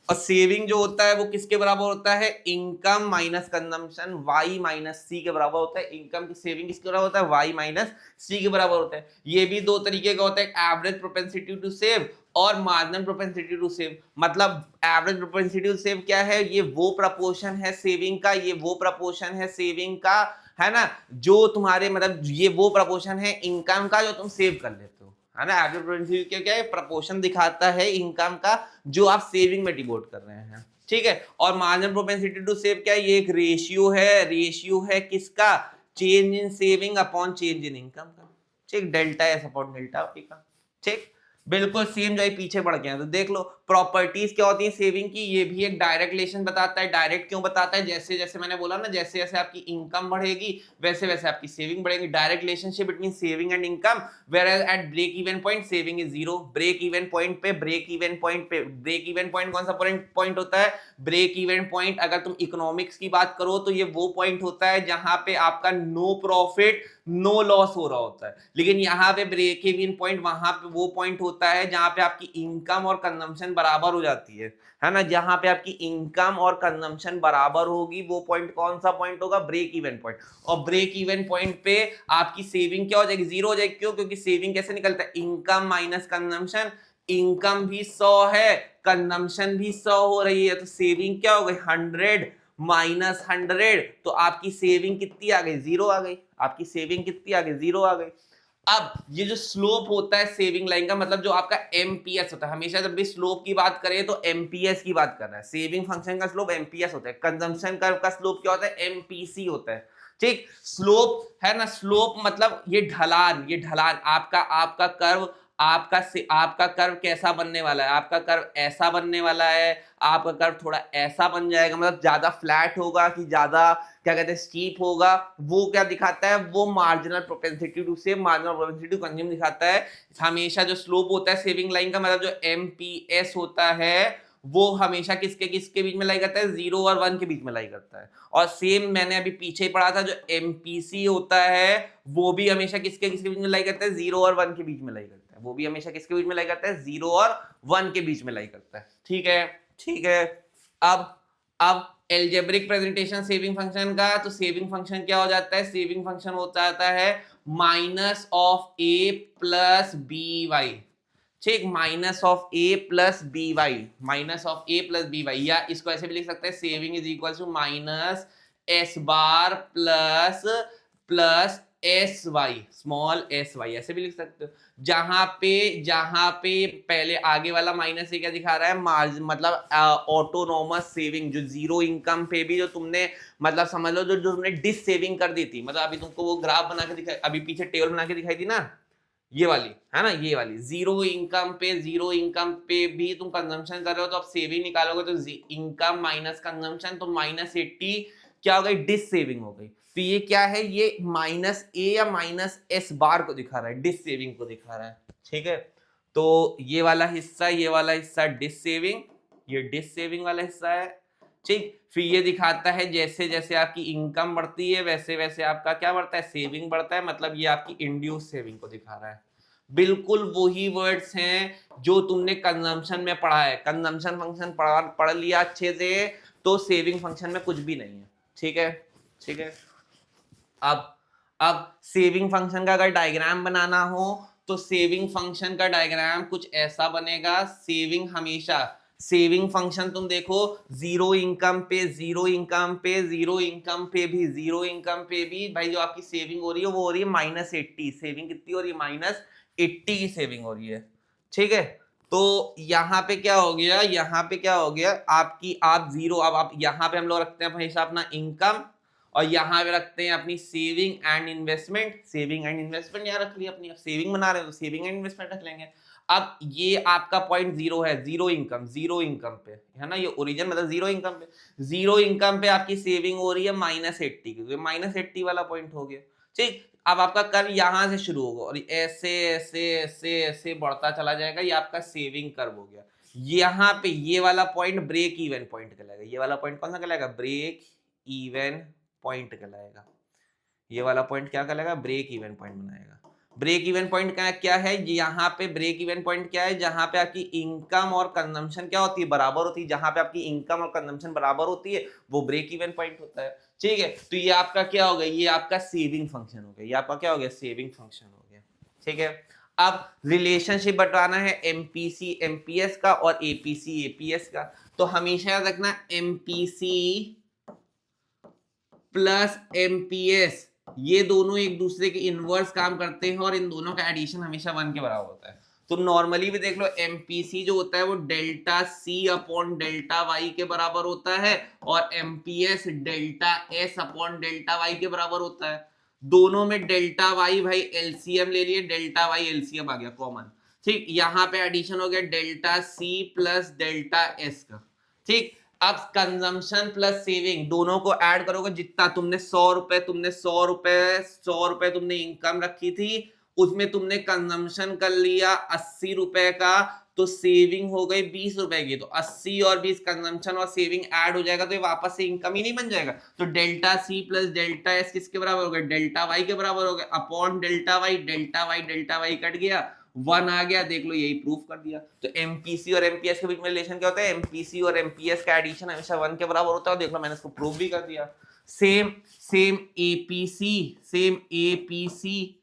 और सेविंग जो होता है वो किसके बराबर होता है, income minus consumption, Y minus C के बराबर होता है। इनकम की सेविंग किसके बराबर होता है, वाई माइनस सी के बराबर होता है। ये भी दो तरीके का होता है, एवरेज प्रोपेंसिटी टू सेव और मार्जिनल प्रोपेंसिटी टू सेव। मतलब एवरेज प्रोपेंसिटी टू सेव क्या है, ये वो प्रपोर्शन है सेविंग का, ये वो प्रपोर्शन है सेविंग का, है ना, जो तुम्हारे मतलब ये वो प्रपोर्शन है इनकम का जो तुम सेव कर लेते हो, है ना। एवरेज प्रोपेंसिटी क्या है, प्रपोर्शन दिखाता है इनकम का जो आप सेविंग में डिवोट कर रहे हैं, ठीक है। और मार्जिनल प्रोपेंसिटी टू सेव क्या है, ये एक रेशियो है किसका, change in saving upon change in income का, ठीक, delta S upon delta P का, ठीक। बिल्कुल सेम जो है पीछे बढ़ गया। तो देख लो प्रॉपर्टीज क्या होती है सेविंग की, ये भी एक डायरेक्ट रिलेशन बताता है। डायरेक्ट क्यों बताता है, जैसे जैसे मैंने बोला ना, जैसे जैसे आपकी इनकम बढ़ेगी वैसे वैसे आपकी सेविंग बढ़ेगी। Direct relationship between saving and income, where at break even point saving is zero. Break even point पे ब्रेक इवन पॉइंट कौन सा पॉइंट होता है, ब्रेक इवन पॉइंट अगर तुम इकोनॉमिक्स की बात करो तो ये वो पॉइंट होता है जहां पे आपका नो प्रॉफिट नो लॉस हो रहा होता है। लेकिन यहाँ पे ब्रेक इवन पॉइंट वहां पे वो पॉइंट होता है जहां पे आपकी इनकम और कंजम्पशन बराबर हो जाती है ना। जहां पे आपकी इनकम और कंजम्पशन बराबर होगी वो पॉइंट कौन सा पॉइंट होगा, ब्रेक इवन पॉइंट। और ब्रेक इवन पॉइंट पे आपकी सेविंग क्या हो जाएगी, जीरो हो जाएगी। क्यों, क्योंकि सेविंग कैसे निकलता है, इनकम माइनस कंजम्पशन। इनकम भी 100 है, कंजम्पशन भी 100 हो रही है, तो सेविंग क्या हो गई 100 माइनस 100, तो आपकी सेविंग कितनी आ गई, जीरो आ गई। आपकी सेविंग कितनी आ गई, जीरो आ गई। अब ये जो स्लोप होता है सेविंग लाइन का, मतलब जो आपका एमपीएस होता है, हमेशा जब भी स्लोप की बात करें तो एमपीएस की बात कर रहा है। सेविंग फंक्शन का स्लोप एमपीएस होता है, कंजम्पशन कर्व का स्लोप क्या होता है, एमपीसी होता है, ठीक। स्लोप है ना, स्लोप मतलब ये ढलान आपका आपका कर्व, आपका कर्व कैसा बनने वाला है, आपका कर्व ऐसा बनने वाला है, आपका कर्व थोड़ा ऐसा बन जाएगा, मतलब ज्यादा फ्लैट होगा कि ज्यादा क्या कहते हैं स्टीप होगा, वो क्या दिखाता है, वो marginal propensity to save, marginal propensity to consume दिखाता है। हमेशा जो स्लोप होता है सेविंग लाइन का, मतलब जो एमपीएस होता है, वो हमेशा किसके किसके बीच में लाई करता है, 0 और 1 के बीच में लाई करता है। और सेम मैंने अभी पीछे ही पढ़ा था, जो एमपीसी होता है वो भी हमेशा किसके किसके बीच में लाई करता है, 0 और 1 के बीच में लाई करता है। वो भी हमेशा किसके बीच में लाई करता है, 0 और 1 के बीच में लाई करता है, ठीक है, ठीक है। अब एल्जेब्रिक प्रेजेंटेशन सेविंग फंक्शन का, तो सेविंग फंक्शन क्या हो जाता है, सेविंग फंक्शन हो जाता है minus of a plus b Y, ठीक, minus of a plus b Y, minus of a plus b Y, या इसको ऐसे भी लिख सकते हैं, saving is equal to minus S bar plus plus s Y, small s Y, ऐसे भी लिख सकते हो। जहां पे पहले आगे वाला माइनस ये क्या दिखा रहा है, मार्जिन, मतलब ऑटोनोमस सेविंग, जो जीरो इनकम पे भी जो तुमने मतलब समझ लो जो तुमने डिस सेविंग कर दी थी, मतलब अभी तुमको वो ग्राफ बना के दिखाई, अभी पीछे टेबल बना के दिखाई थी ना, ये वाली है ना, ये वाली जीरो इनकम पे भी तुम कंजम्पशन कर रहे हो, तो अब सेविंग निकालोगे तो इनकम माइनस कंजम्पशन, तो -80 क्या हो गई, डिस सेविंग हो गई। तो ये क्या है, ये माइनस ए या माइनस एस बार को दिखा रहा है, डिस सेविंग को दिखा रहा है, ठीक है। तो ये वाला हिस्सा डिस सेविंग, ये डिस सेविंग वाला हिस्सा है, ठीक। फिर ये दिखाता है जैसे जैसे आपकी इनकम बढ़ती है वैसे वैसे आपका क्या बढ़ता है, सेविंग बढ़ता है, मतलब ये आपकी इंड्यूस सेविंग को दिखा रहा है। बिल्कुल वही वर्ड्स हैं जो तुमने कंजम्पशन में पढ़ा है। कंजम्पशन फंक्शन पढ़ लिया अच्छे से, तो सेविंग फंक्शन में कुछ भी नहीं है, ठीक है, ठीक है। अब सेविंग फंक्शन का अगर डायग्राम बनाना हो तो सेविंग फंक्शन का डायग्राम कुछ ऐसा बनेगा। सेविंग फंक्शन तुम देखो, जीरो इनकम पे भी भाई जो आपकी सेविंग हो रही है वो हो रही है -80, सेविंग कितनी हो रही है, -80 की सेविंग हो रही है, ठीक है। तो यहाँ पे क्या हो गया, आप जीरो, अब आप यहाँ पे हम लोग रखते हैं हमेशा अपना इनकम, और यहाँ पे रखते हैं अपनी सेविंग एंड इन्वेस्टमेंट यहाँ रख लिया अपनी, सेविंग बना रहे हो तो सेविंग एंड इन्वेस्टमेंट रख लेंगे। अब ये आपका पॉइंट जीरो है, जीरो इनकम पे है ना, ये ओरिजिन मतलब जीरो इनकम पे आपकी सेविंग हो रही है -80 की, -80 वाला पॉइंट हो गया, ठीक। अब आपका कर्व यहाँ से शुरू होगा और ऐसे ऐसे ऐसे ऐसे बढ़ता चला जाएगा, ये आपका सेविंग कर्व हो गया। यहाँ पे ये वाला पॉइंट ब्रेक इवन पॉइंट कहलाएगा, ये वाला पॉइंट कौन सा कहलाएगा, ब्रेक इवन पॉइंट कहलाएगा। ये वाला पॉइंट क्या कहलाएगा, ब्रेक इवन पॉइंट बनाएगा। ब्रेक इवन पॉइंट का क्या है, यहाँ पे ब्रेक इवन पॉइंट क्या है, जहां पे आपकी इनकम और कंजम्पशन क्या होती है, बराबर होती है। जहां पे आपकी इनकम और कंजम्पशन बराबर होती है वो ब्रेक इवन पॉइंट होता है। ठीक है, तो ये आपका क्या हो गया, ये आपका सेविंग फंक्शन हो गया, ये आपका क्या हो गया, सेविंग फंक्शन हो गया। ठीक है, अब रिलेशनशिप बताना है एमपीसी एमपीएस का और एपीसी एपीएस का। तो हमेशा याद रखना एमपीसी प्लस एमपीएस ये दोनों एक दूसरे के इनवर्स काम करते हैं और इन दोनों का एडिशन हमेशा 1 के बराबर होता है। तो नॉर्मली भी देख लो एमपीसी जो होता है वो delta C upon delta Y के बराबर होता है और MPS delta S upon delta Y के बराबर होता है। दोनों में डेल्टा वाई भाई एलसीएम ले लिए, डेल्टा वाई एलसीएम आ गया कॉमन। ठीक, यहाँ पे एडिशन हो गया delta C plus delta S का। ठीक, अब कंजम्पशन प्लस सेविंग दोनों को ऐड करोगे, जितना तुमने 100 रुपए तुमने इनकम रखी थी, उसमें तुमने कंजम्पशन कर लिया 80 रुपए का, तो सेविंग हो गई 20 रुपए की। तो 80 और 20 कंजम्पशन और सेविंग ऐड हो जाएगा तो ये वापस से इनकम ही नहीं बन जाएगा। तो delta C plus delta S किसके बराबर हो गया, डेल्टा वाई के बराबर हो गया, अपॉन डेल्टा वाई कट गया, 1 आ गया। देख लो यही प्रूफ कर दिया। तो एमपीसी और एमपीएस के बीच में रिलेशन क्या होता है, एमपीसी और एमपीएस का एडिशन हमेशा 1 के बराबर होता है। देख लो मैंने इसको प्रूफ भी कर दिया। सेम एपीसी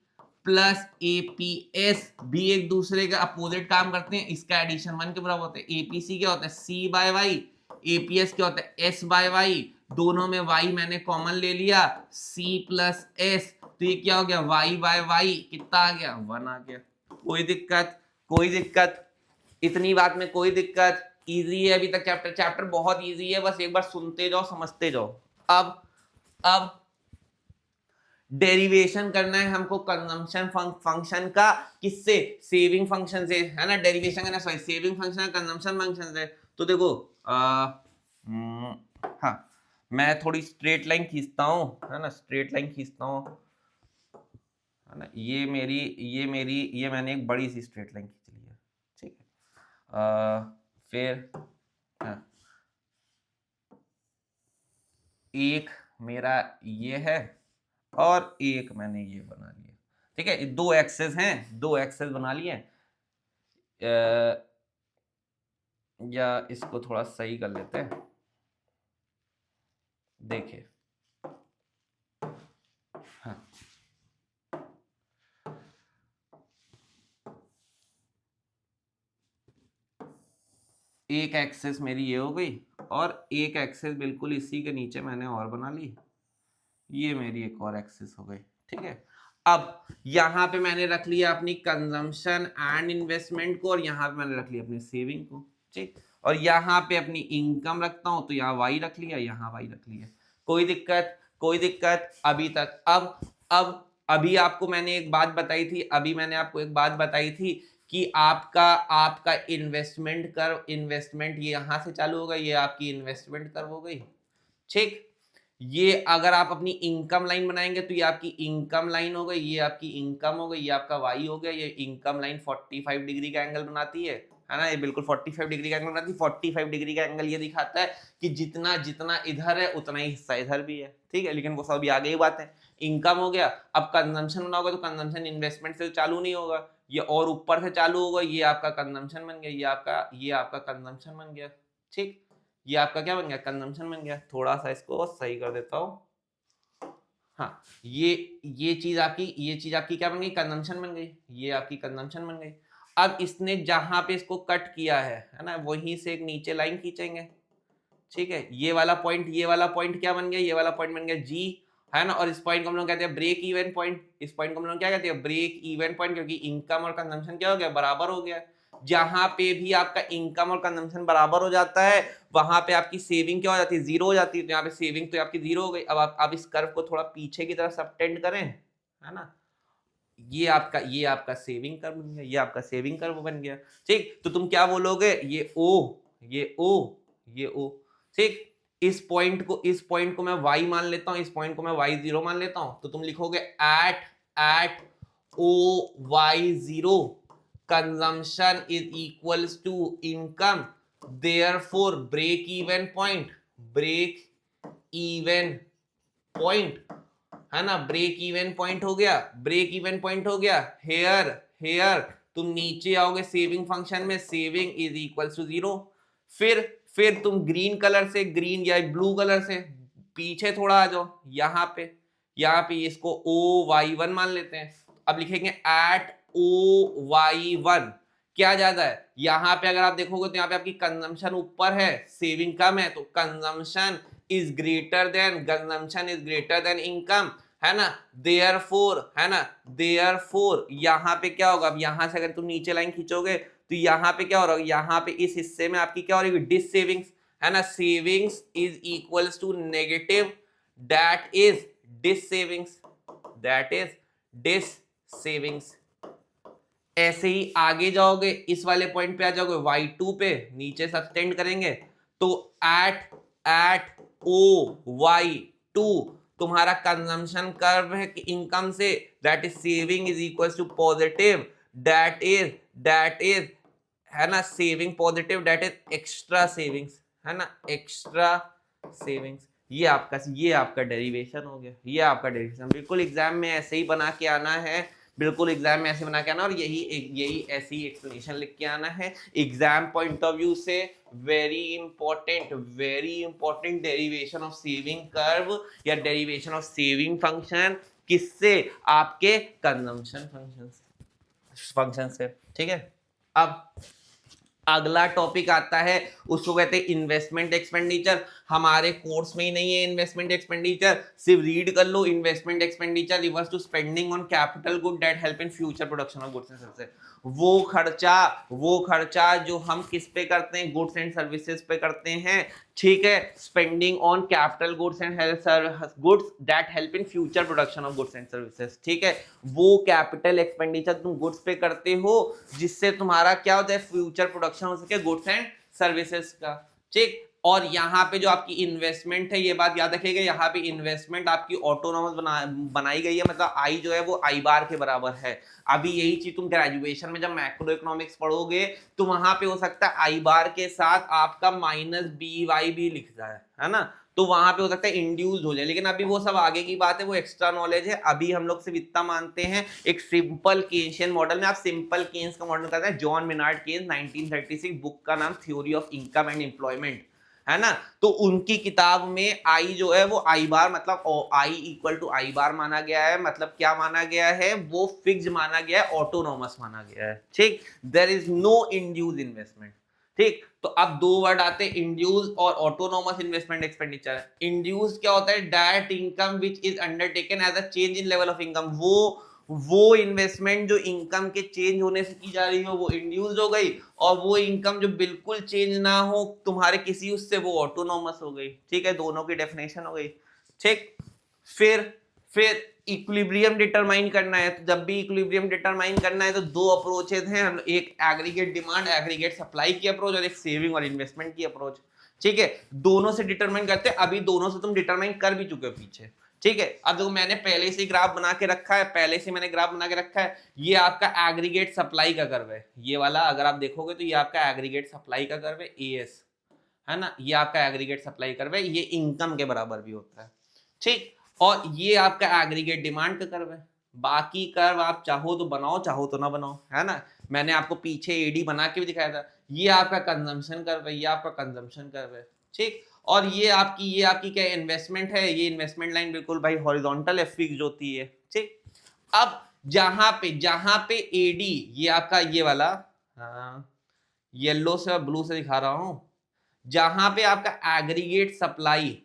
प्लस एपीएस भी एक दूसरे का अपोजिट काम करते हैं, इसका एडिशन 1 के बराबर होता है। एपीसी क्या होता है, सी बाय वाई, एपीएस क्या होता है, एस बाय वाई। दोनों में वाई मैंने कॉमन ले लिया, सी प्लस एस, तो ये क्या हो गया, वाई बाय वाई कितना आ गया, 1 आ गया। कोई दिक्कत, इतनी बात में कोई दिक्कत, इजी है अभी तक चैप्टर बहुत इजी है, बस एक बार सुनते जाओ समझते जाओ। अब डेरिवेशन करना है हमको कंजम्पशन फंक्शन का, किससे, सेविंग फंक्शन से, है ना। डेरिवेशन करना, sorry saving function consumption function से। तो देखो हाँ, मैं थोड़ी स्ट्रेट लाइन खींचता हूँ, है ना, स्ट्रेट लाइन खींचता हूँ, है ना। ये मैंने एक बड़ी सी स्ट्रेट लाइन खींच ली है। ठीक है, फिर हाँ, एक मेरा ये है और एक मैंने ये बना लिया। ठीक है, दो एक्सेस हैं, दो एक्सेस बना लिए। या इसको थोड़ा सही कर लेते हैं, देखिए हाँ, एक एक्सेस मेरी ये हो गई और एक एक्सेस बिल्कुल इसी के नीचे मैंने और बना ली, ये मेरी एक और एक्सेस हो गई। ठीक है, अब यहां पे मैंने रख लिया अपनी कंजम्पशन एंड इन्वेस्टमेंट को और यहां पे मैंने रख लिया अपनी सेविंग को। ठीक, और यहां पे अपनी इनकम रखता हूं तो यहाँ वाई रख लिया, यहाँ वाई रख लिया। कोई दिक्कत अभी तक। अब अभी आपको मैंने एक बात बताई थी, कि आपका इन्वेस्टमेंट ये यहां से चालू होगा, ये आपकी इन्वेस्टमेंट कर्व हो गई। ठीक, ये अगर आप अपनी इनकम लाइन बनाएंगे तो ये आपकी इनकम लाइन हो गई, ये आपकी इनकम हो गई, ये आपका वाई हो गया। ये इनकम लाइन 45 डिग्री का एंगल बनाती है ना, ये बिल्कुल 45 डिग्री का एंगल बनाती है। 45 डिग्री का एंगल ये दिखाता है कि जितना जितना इधर है उतना ही हिस्सा इधर भी है। ठीक है, लेकिन वो सब भी आगे ही बात है। इनकम हो गया, अब कंजम्पशन बनाओगे तो कंजम्पशन इन्वेस्टमेंट से चालू नहीं होगा, ये और ऊपर से चालू होगा। ये आपका कंजम्पशन बन गया, ये आपका कंजम्पशन बन गया। ठीक, ये आपका क्या बन गया, कंजम्पशन बन गया। थोड़ा सा इसको सही कर देता हूं। हाँ, ये चीज आपकी क्या बन गई, कंजम्पशन बन गई, ये आपकी कंजम्पशन बन गई। अब इसने जहां पे इसको कट किया है ना, वहीं से एक नीचे लाइन खींचेंगे। ठीक है, ये वाला पॉइंट क्या बन गया, ये वाला पॉइंट बन गया जी, है ना। और इस पॉइंट को हम लोग कहते हैं ब्रेक इवन पॉइंट। इस पॉइंट को हम लोग क्या कहते हैं, ब्रेक इवन पॉइंट, क्योंकि इनकम और कंजम्पशन क्या हो गया, बराबर हो गया। जहां पे भी आपका इनकम और कंजम्पशन बराबर हो जाता है वहां पे आपकी सेविंग क्या हो जाती है, जीरो हो जाती है। तो यहाँ पे सेविंग तो आपकी जीरो हो गई। अब आप इस कर्व को थोड़ा पीछे की तरफ सबटेंड करें, है ना, ये आपका सेविंग कर्व बन गया, ये आपका सेविंग कर्व बन गया। ठीक, तो तुम क्या बोलोगे, ये ओ। ठीक, इस पॉइंट को मैं y मान लेता हूं, इस पॉइंट को मैं y0 मान लेता हूं। तो तुम लिखोगे at OY0 consumption is equals to income, therefore break even point है ना, ब्रेक इवन पॉइंट हो गया, ब्रेक इवन पॉइंट हो गया, हेयर हेयर तुम नीचे आओगे सेविंग फंक्शन में, सेविंग इज इक्वल टू 0। फिर तुम ग्रीन कलर से, ग्रीन या ब्लू कलर से पीछे थोड़ा आ जाओ, यहाँ पे इसको OY1 मान लेते हैं। अब लिखेंगे एट OY1 क्या ज्यादा है, यहाँ पे अगर आप देखोगे तो यहाँ पे आपकी कंजम्पशन ऊपर है, सेविंग कम है, तो consumption is greater then income, है ना, देयरफॉर, है ना, देयरफॉर यहाँ पे क्या होगा, अब यहाँ से अगर तुम नीचे लाइन खींचोगे तो यहाँ पे क्या हो रहा है, यहाँ पे इस हिस्से में आपकी क्या हो रही है, डिस सेविंग्स, है ना, savings is equals to negative, that is dissavings, that is dissavings. ऐसे ही आगे जाओगे, इस वाले पॉइंट पे आ जाओगे, Y2 पे नीचे सब्सटेंड करेंगे, तो एट OY2 तुम्हारा कंजम्पशन कर्व है कि इनकम से, that is saving is equal to positive, that is है ना, saving positive, that is extra savings, है ना, एक्स्ट्रा सेविंग्स। ये आपका डेरिवेशन हो गया, ये आपका डेरिवेशन बिल्कुल एग्जाम में ऐसे ही बना के आना है, बिल्कुल एग्जाम में ऐसे बना के आना, और यही ऐसी एक्सप्लेनेशन लिख के आना है एग्जाम पॉइंट ऑफ व्यू से। Very important derivation of saving curve या डेरिवेशन ऑफ सेविंग फंक्शन, किससे, आपके कंजम्पशन फंक्शन से, ठीक है। अब अगला टॉपिक आता है, उसको कहते हैं इन्वेस्टमेंट एक्सपेंडिचर। हमारे कोर्स में ही नहीं है इन्वेस्टमेंट एक्सपेंडिचर, सिर्फ रीड कर लो, investment expenditure refers to spending on capital good that help in future production of goods and services. वो खर्चा जो हम किस पे करते हैं, गुड्स एंड सर्विसेज पे करते हैं, ठीक है, spending on capital goods and goods that help in future production of goods and services, ठीक है। वो कैपिटल एक्सपेंडिचर तुम गुड्स पे करते हो जिससे तुम्हारा क्या होता है, फ्यूचर प्रोडक्शन हो सके गुड्स एंड सर्विसेज का, ठीक। और यहाँ पे जो आपकी इन्वेस्टमेंट है, ये बात याद रखिएगा, यहाँ पे इन्वेस्टमेंट आपकी ऑटोनॉमस बनाई गई है, मतलब आई जो है वो आई बार के बराबर है। अभी यही चीज तुम ग्रेजुएशन में जब मैक्रो इकोनॉमिक्स पढ़ोगे तो वहां पे हो सकता है आई बार के साथ आपका -BY भी लिख जाए, है ना, तो वहां पे हो सकता है इंड्यूस हो जाए, लेकिन अभी वो सब आगे की बात है, वो एक्स्ट्रा नॉलेज है। अभी हम लोग सिर्फ इतना मानते हैं, एक सिंपल केन्शियन मॉडल में, आप सिंपल केन्स का मॉडल करते हैं, जॉन मेनार्ड केन्स 1936, बुक का नाम theory of income and employment, है ना, तो उनकी किताब में आई जो है वो आई बार, मतलब आई इक्वल टू आई बार माना गया है, मतलब क्या माना गया है, वो फिक्स माना गया है, ऑटोनॉमस माना गया है, ठीक। There is no induce investment, ठीक। तो अब दो वर्ड आते हैं, इंड्यूस और ऑटोनॉमस इन्वेस्टमेंट एक्सपेंडिचर। इंड्यूस क्या होता है, that income which is undertaken as a change in level of income, वो इन्वेस्टमेंट जो इनकम के चेंज होने से की जा रही हो वो इंड्यूस हो गई, और वो इनकम जो बिल्कुल चेंज ना हो तुम्हारे किसी उससे, वो ऑटोनॉमस हो गई, ठीक है। दोनों की डेफिनेशन हो गई, ठीक। फिर इक्विलिब्रियम डिटरमाइन करना है, तो जब भी इक्विलिब्रियम डिटरमाइन करना है तो दो अप्रोचेस हैं, एक एग्रीगेट डिमांड एग्रीगेट सप्लाई की अप्रोच, और एक सेविंग और इन्वेस्टमेंट की अप्रोच, ठीक है। दोनों से डिटरमाइन करते हैं, अभी दोनों से तुम डिटरमाइन कर भी चुके हो पीछे, ठीक है। अब देखो मैंने पहले से ग्राफ बना के रखा है, ये आपका एग्रीगेट सप्लाई का कर्व है, ये वाला अगर आप देखोगे तो ये आपका एग्रीगेट सप्लाई का कर्व है, AS, है ना, ये आपका एग्रीगेट सप्लाई कर्व है, ये इनकम के बराबर भी होता है, ठीक। और ये आपका एग्रीगेट डिमांड का कर्व है। बाकी कर्व आप चाहो तो बनाओ, चाहो तो ना बनाओ, है ना, मैंने आपको पीछे AD बना के भी दिखाया था। ये आपका कंजम्पशन कर्व है, ये आपका कंजम्पशन कर्व है, ठीक। और ये आपकी क्या इन्वेस्टमेंट है, ये इन्वेस्टमेंट लाइन बिल्कुल भाई हॉरिजॉन्टल है, फिक्स्ड होती है, ठीक। अब जहां पे AD, ये आपका ये वाला, येलो से और ब्लू से दिखा रहा हूं, जहां पे आपका एग्रीगेट सप्लाई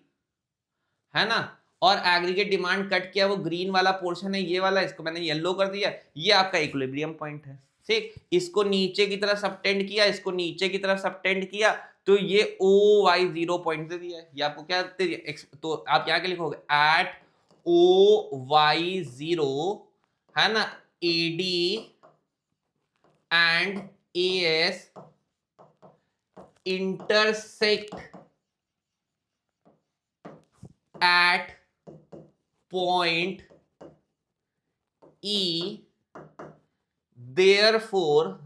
है ना और एग्रीगेट डिमांड कट किया, वो ग्रीन वाला पोर्शन है, ये वाला, इसको मैंने येलो कर दिया, ये आपका इक्विलिब्रियम पॉइंट है, ठीक। इसको नीचे की तरफ सबटेंड किया, इसको नीचे की तरफ सबटेंड किया, तो ये OY0 पॉइंट दे दिया। ये आपको क्या दे दिया, तो आप क्या लिखोगे, एट OY0, है ना, AD and AS intersect at point E, therefore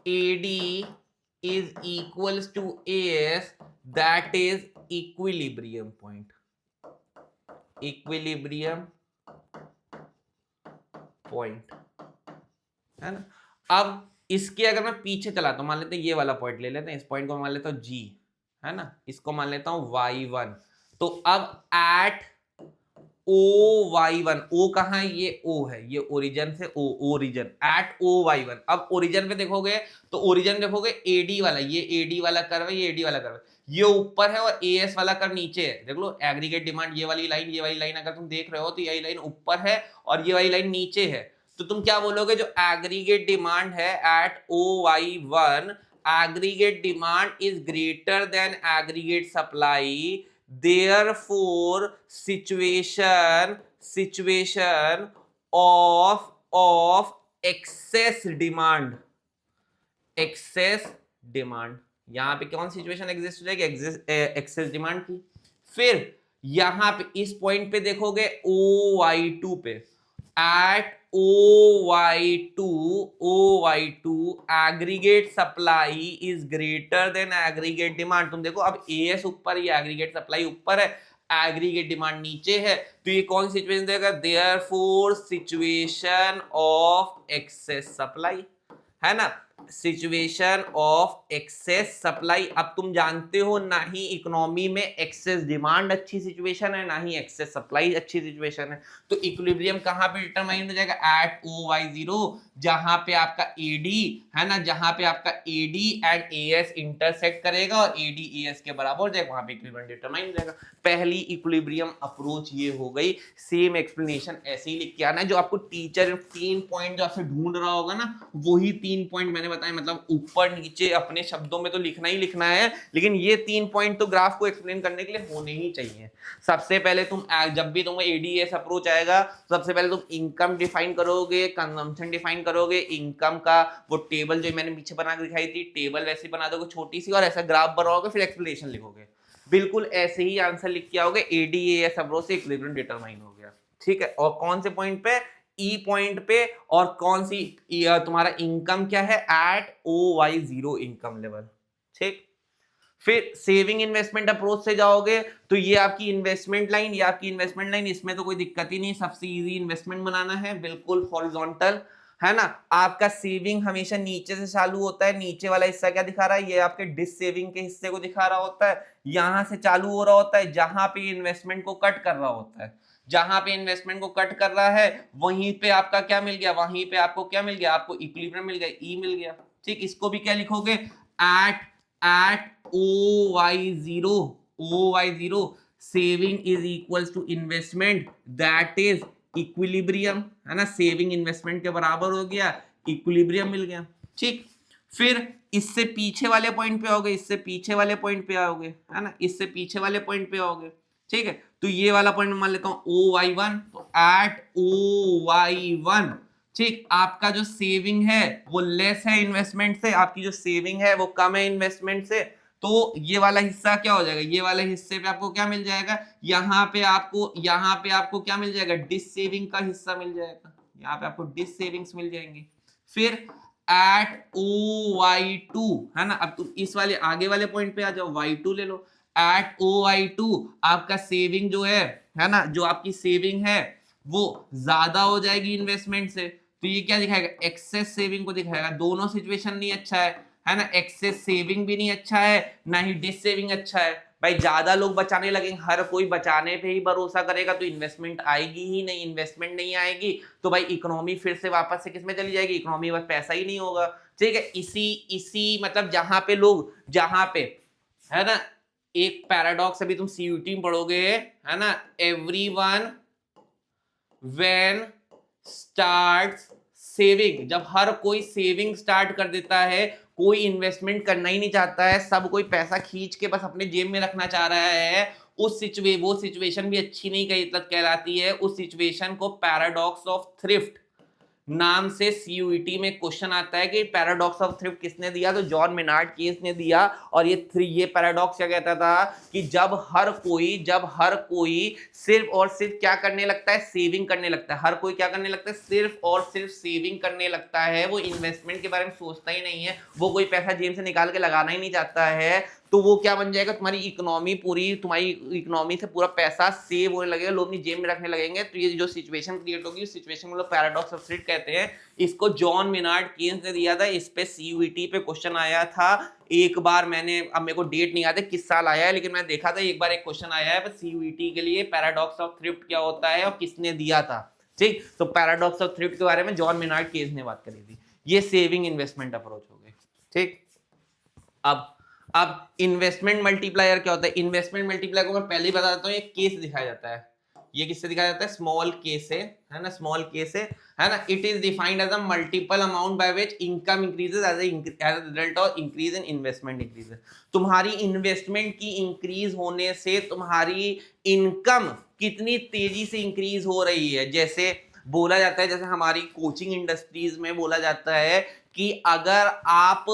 AD is equals to AS, that is equilibrium point, equilibrium point, है ना। अब इसके अगर मैं पीछे चला तो मान लेते हैं ये वाला पॉइंट ले लेते हैं, इस पॉइंट को मान लेता हूं G, है ना, इसको मान लेता हूं y1। तो अब एट OY1, O कहाँ है, ये O है, ये ओरिजिन से O, ओरिजिन एट OY1। अब ओरिजिन पे देखोगे तो ओरिजिन देखोगे AD वाला, ये AD वाला कर्व है, ये AD वाला कर्व है, ये ऊपर है और AS वाला कर्व नीचे है। देख लो एग्रीगेट डिमांड, ये वाली लाइन अगर तुम देख रहे हो तो ये लाइन ऊपर है और ये वाली लाइन नीचे है। तो तुम क्या बोलोगे, जो एग्रीगेट डिमांड है at OY1, aggregate demand is greater than aggregate supply, therefore situation of excess demand, यहां पे कौन सिचुएशन एग्जिस्ट हो जाएगी, एक्सेस डिमांड की। फिर यहां पे इस पॉइंट पे देखोगे OY2 पे, at OY2 aggregate supply is greater than aggregate demand. तुम देखो अब AS ऊपर, ये एग्रीगेट सप्लाई ऊपर है, एग्रीगेट डिमांड नीचे है, तो ये कौन सी सिचुएशन देगा, therefore situation of excess supply, है ना, सिचुएशन ऑफ एक्सेस सप्लाई। अब तुम जानते हो ना ही इकोनॉमी में एक्सेस डिमांड अच्छी सिचुएशन है, ना ही एक्सेस सप्लाई अच्छी सिचुएशन है। तो इक्विलिब्रियम कहां पे डिटरमाइन हो जाएगा, एट OY0, जहां पे आपका AD है ना, जहां पे आपका AD एंड AS इंटरसेक्ट करेगा और AD AS के बराबर हो जाएगा, वहां पे इक्विलिब्रियम डिटरमाइन हो जाएगा। पहली इक्विलिब्रियम अप्रोच ये हो गई। सेम एक्सप्लेनेशन ऐसे ही लिख के आना है, जो आपको टीचर 3 पॉइंट जो आपसे ढूंढ रहा होगा ना, वही 3 पॉइंट मैंने बताया, मतलब ऊपर नीचे अपने शब्दों में तो लिखना ही लिखना है, लेकिन ये 3 पॉइंट तो ग्राफ को एक्सप्लेन करने के लिए होने ही चाहिए। सबसे पहले तुम जब भी तुम्हें ADS अप्रोच आएगा, सबसे पहले तुम इनकम डिफाइन करोगे, कंजम्पशन डिफाइन करोगे, इनकम का वो टेबल जो मैंने पीछे बना के दिखाई थी, टेबल वैसे बना दोगे छोटी सी और ऐसा ग्राफ बनाओगे, फिर एक्सप्लेनेशन लिखोगे। बिल्कुल ऐसे ही आंसर लिख के आओगे, ADAS अप्रोच से इक्विलिब्रियम डिटरमाइन हो गया, ठीक है। और कौन से पॉइंट पे, E पॉइंट पे, और कौन सी तुम्हारा इनकम क्या है, एट OY0 इनकम लेवल, ठीक। फिर सेविंग इन्वेस्टमेंट अप्रोच से जाओगे तो ये आपकी इन्वेस्टमेंट लाइन, ये आपकी इन्वेस्टमेंट लाइन, इसमें तो कोई दिक्कत ही नहीं, सबसे इजी इन्वेस्टमेंट बनाना है, बिल्कुल हॉरिजॉन्टल, है ना। आपका सेविंग हमेशा नीचे से चालू होता है, नीचे वाला हिस्सा क्या दिखा रहा है, ये आपके डिस सेविंग के हिस्से को दिखा रहा होता है, यहां से चालू हो रहा होता है जहां पे इन्वेस्टमेंट को कट कर रहा होता है, जहां पे इन्वेस्टमेंट को कट कर रहा है वहीं पे आपका क्या मिल गया, वहीं पे आपको क्या मिल गया, आपको इक्विलिब्रियम मिल गया, E मिल गया, ठीक। इसको भी क्या लिखोगे, at OY0 saving is equals to investment, that is equilibrium, है ना, सेविंग इन्वेस्टमेंट के बराबर हो गया, इक्विलिब्रियम मिल गया, ठीक। फिर इससे पीछे वाले पॉइंट पे आओगे, इससे पीछे वाले पॉइंट पे आओगे, है ना, इससे पीछे वाले पॉइंट पे आओगे, ठीक है। तो ये वाला पॉइंट मान लेता हूं OY1, तो एट OY1, ठीक, आपका जो सेविंग है वो लेस है इन्वेस्टमेंट से, आपकी जो सेविंग है वो कम है इन्वेस्टमेंट से, तो ये वाला हिस्सा क्या हो जाएगा, ये वाले हिस्से पे आपको क्या मिल जाएगा, यहाँ पे आपको क्या मिल जाएगा, डिस सेविंग का हिस्सा मिल जाएगा, यहाँ पे आपको डिस सेविंग्स मिल जाएंगी। फिर एट OY2, है ना, अब तुम इस वाले आगे वाले पॉइंट पे आ जाओ, Y2 ले लो, एट OY2 आपका सेविंग जो है ना, जो आपकी सेविंग है वो ज्यादा हो जाएगी इन्वेस्टमेंट से, तो ये क्या दिखाएगा, एक्सेस सेविंग को दिखाएगा। दोनों सिचुएशन नहीं अच्छा है ना, एक्सेस सेविंग भी नहीं अच्छा है, ना ही डिस सेविंग अच्छा है। भाई ज्यादा लोग बचाने लगेंगे, हर कोई बचाने पे ही भरोसा करेगा तो इन्वेस्टमेंट आएगी ही नहीं, इन्वेस्टमेंट नहीं आएगी तो भाई इकोनॉमी फिर से वापस से किसमें चली जाएगी, इकोनॉमी बस पैसा ही नहीं होगा, ठीक है। इसी मतलब जहां पे है ना, एक पैराडॉक्स अभी तुम CUT में पढ़ोगे, है ना, एवरीवन व्हेन स्टार्ट्स सेविंग, जब हर कोई सेविंग स्टार्ट कर देता है, कोई इन्वेस्टमेंट करना ही नहीं चाहता है, सब कोई पैसा खींच के बस अपने जेब में रखना चाह रहा है, वो सिचुएशन भी अच्छी नहीं कहलाती है, उस सिचुएशन को पैराडॉक्स ऑफ थ्रिफ्ट नाम से CUET में क्वेश्चन आता है कि पैराडॉक्स ऑफ थ्रिफ्ट किसने दिया, तो जॉन मेनार्ड केस ने दिया। और ये पैराडॉक्स क्या कहता था कि जब हर कोई सिर्फ और सिर्फ क्या करने लगता है, सेविंग करने लगता है, हर कोई क्या करने लगता है, सिर्फ और सिर्फ सेविंग करने लगता है, वो इन्वेस्टमेंट के बारे में सोचता ही नहीं है, वो कोई पैसा जेब से निकाल के लगाना ही नहीं चाहता है, तो वो क्या बन जाएगा, तुम्हारी इकोनॉमी पूरी, तुम्हारी इकोनॉमी से पूरा पैसा सेव होने लगेगा, लोग अपनी जेब में रखने लगेंगे। तो ये जो सिचुएशन क्रिएट होगी, उस सिचुएशन को लोग पैराडॉक्स ऑफ थ्रिफ्ट कहते हैं। इसको जॉन मेनार्ड केन्स ने दिया था। इस पे सीयूईटी पे क्वेश्चन आया था एक बार। मैंने, अब मेरे को डेट नहीं याद है किस साल आया है, लेकिन मैं देखा था एक बार एक क्वेश्चन आया है सीयूईटी के लिए, पैराडॉक्स ऑफ थ्रिफ्ट क्या होता है और किसने दिया था। ठीक, तो पैराडॉक्स ऑफ थ्रिफ्ट के बारे में जॉन मेनार्ड केन्स ने बात करी थी। ये सेविंग इन्वेस्टमेंट अप्रोच हो गई। ठीक, अब इन्वेस्टमेंट मल्टीप्लायर क्या होता है? इन्वेस्टमेंट मल्टीप्लायर को मैं पहले ही बता देता हूँ, ये केस दिखाया जाता है। ये किससे दिखाया जाता है? स्मॉल के से, है ना, स्मॉल के से, है ना। It is defined as a multiple amount by which income increases as a result of increase in investment increases. तुम्हारी इन्वेस्टमेंट की इंक्रीज होने से तुम्हारी इनकम कितनी तेजी से इंक्रीज हो रही है। जैसे बोला जाता है, जैसे हमारी कोचिंग इंडस्ट्रीज में बोला जाता है कि अगर आप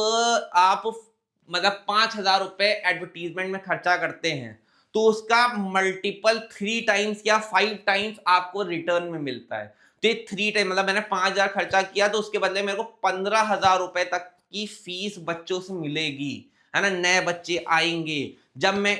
मतलब 5,000 रुपए एडवर्टीजमेंट में खर्चा करते हैं तो उसका मल्टीपल 3 टाइम्स या 5 टाइम्स आपको रिटर्न में मिलता है। तो ये 3 टाइम, मतलब मैंने 5,000 खर्चा किया तो उसके बदले मेरे को 15,000 रुपए तक की फीस बच्चों से मिलेगी, है ना, नए बच्चे आएंगे जब मैं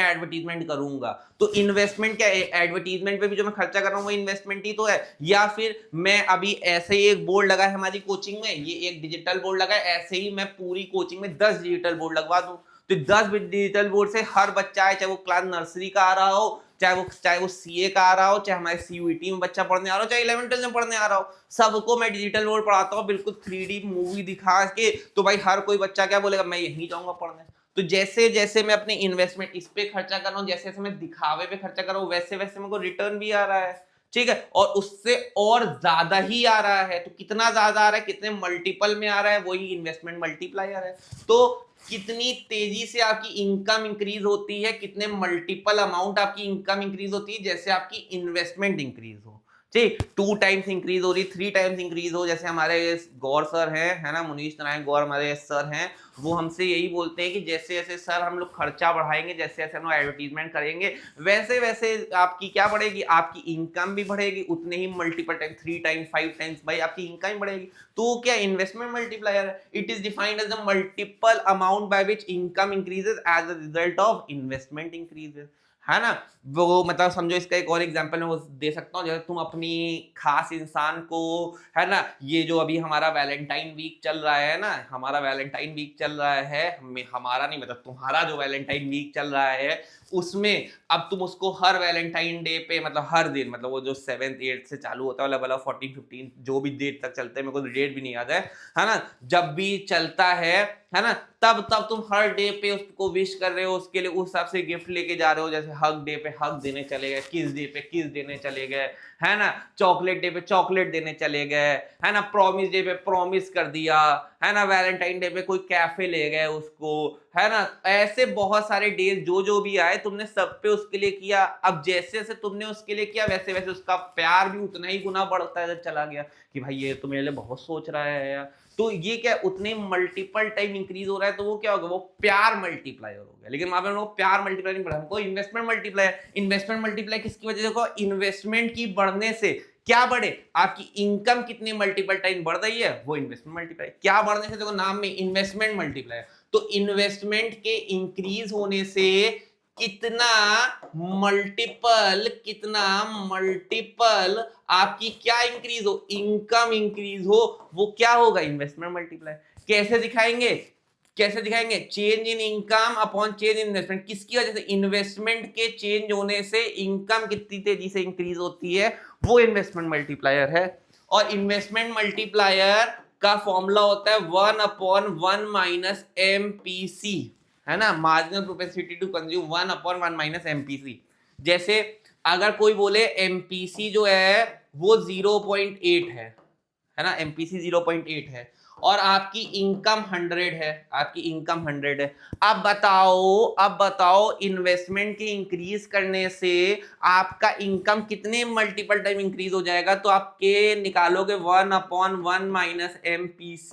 एडवर्टीजमेंट करूंगा। तो इन्वेस्टमेंट क्या है? एडवर्टीजमेंट पे भी जो मैं खर्चा कर रहा हूँ वो इन्वेस्टमेंट ही तो है। या फिर मैं अभी ऐसे ही एक बोर्ड लगा है हमारी कोचिंग में, ये एक डिजिटल बोर्ड लगा है, ऐसे ही मैं पूरी कोचिंग में 10 डिजिटल बोर्ड लगवा दूं, तो 10 डिजिटल बोर्ड से हर बच्चा है, चाहे वो क्लास नर्सरी का आ रहा हो, चाहे वो सीए का आ रहा हो, चाहे हमारे सीयूईटी में बच्चा पढ़ने आ रहा हो, चाहे 11th में पढ़ने आ रहा हो, सबको मैं डिजिटल बोर्ड पढ़ाता हूँ बिल्कुल 3D मूवी दिखा के। तो भाई हर कोई बच्चा क्या बोलेगा, मैं यहीं जाऊंगा पढ़ने। तो जैसे जैसे मैं अपने इन्वेस्टमेंट इस पे खर्चा कर रहा हूँ, जैसे जैसे मैं दिखावे पे खर्चा कर रहा हूँ, वैसे वैसे मेरे को रिटर्न भी आ रहा है। ठीक है, और उससे और ज्यादा ही आ रहा है। तो कितना ज्यादा आ रहा है, कितने मल्टीपल में आ रहा है, वही इन्वेस्टमेंट मल्टीप्लायर है। तो कितनी तेजी से आपकी इनकम इंक्रीज होती है, कितने मल्टीपल अमाउंट आपकी इनकम इंक्रीज होती है, जैसे आपकी इन्वेस्टमेंट इंक्रीज हो। ठीक, 2 टाइम्स इंक्रीज हो रही, 3 टाइम्स इंक्रीज हो। जैसे हमारे गौर सर हैं, है ना, मुनीश नारायण गौर हमारे सर हैं, वो हमसे यही बोलते हैं कि जैसे जैसे सर हम लोग खर्चा बढ़ाएंगे, जैसे जैसे हम लोग एडवर्टीजमेंट करेंगे, वैसे वैसे आपकी क्या बढ़ेगी, आपकी इनकम भी बढ़ेगी उतने ही मल्टीपल टाइम, 3 टाइम्स 5 टाइम्स, भाई आपकी इनकम ही बढ़ेगी। तो क्या इन्वेस्टमेंट मल्टीप्लायर है। It is defined as the multiple amount by which income increases as a result of investment increases, है ना। वो मतलब समझो, इसका एक और एग्जांपल मैं वो दे सकता हूँ। जैसे तुम अपनी खास इंसान को, है ना, ये जो अभी हमारा वैलेंटाइन वीक चल रहा है ना, हमारा वैलेंटाइन वीक चल रहा है, हमारा नहीं मतलब तुम्हारा जो वैलेंटाइन वीक चल रहा है, उसमें अब तुम उसको हर वैलेंटाइन डे पे, मतलब हर दिन, मतलब वो जो 7th 8th से चालू होता है, मतलब 14 15 जो भी डेट तक चलते हैं, मेरे को डेट भी नहीं याद है ना, जब भी चलता है ना, तब तब तुम हर डे पे उसको विश कर रहे हो, उसके लिए उस हिसाब से गिफ्ट लेके जा रहे हो। जैसे हग डे पे हग देने चले गए, किस डे पे किस देने चले गए, है ना, चॉकलेट डे पे चॉकलेट देने चले गए, है ना, प्रॉमिस डे पे प्रॉमिस कर दिया, है ना, वैलेंटाइन डे पे कोई कैफे ले गए उसको, है ना। ऐसे बहुत सारे डेज जो भी आए तुमने सब पे उसके लिए किया। अब जैसे जैसे तुमने उसके लिए किया, वैसे वैसे उसका प्यार भी उतना ही गुना बढ़ता है चला गया कि भाई ये तो मेरे लिए बहुत सोच रहा है यार। तो ये क्या, उतने मल्टीपल टाइम इंक्रीज हो रहा है, तो वो क्या होगा, वो प्यार मल्टीप्लायर हो गया। लेकिन वहां पे लोग प्यार मल्टीप्लायर नहीं बढ़ा, हमको इन्वेस्टमेंट मल्टीप्लायर। इन्वेस्टमेंट मल्टीप्लायर किसकी वजह से? देखो, इन्वेस्टमेंट की बढ़ने से क्या बढ़े, आपकी इनकम कितनी मल्टीपल टाइम बढ़ रही है, वो इन्वेस्टमेंट मल्टीप्लायर। क्या बढ़ने से? देखो नाम में इन्वेस्टमेंट मल्टीप्लायर। तो इन्वेस्टमेंट के इंक्रीज होने से कितना मल्टीपल आपकी क्या इंक्रीज हो, इनकम इंक्रीज हो, वो क्या होगा, इन्वेस्टमेंट मल्टीप्लायर। कैसे दिखाएंगे? Change in income upon change in investment. किसकी वजह से? इन्वेस्टमेंट के चेंज होने से इनकम कितनी तेजी से इंक्रीज होती है, वो इन्वेस्टमेंट मल्टीप्लायर है। और इन्वेस्टमेंट मल्टीप्लायर का फॉर्मूला होता है 1/1 माइनस MPC, है ना, marginal propensity to consume 1/1 minus MPC। जैसे अगर कोई बोले MPC जो है वो 0.8 है ना, MPC 0.8 है, और आपकी इनकम 100 है, आपकी इनकम 100 है। अब बताओ इन्वेस्टमेंट के इंक्रीज करने से आपका इनकम कितने मल्टीपल टाइम इंक्रीज हो जाएगा? तो आपके निकालोगे 1/1 माइनस MPC,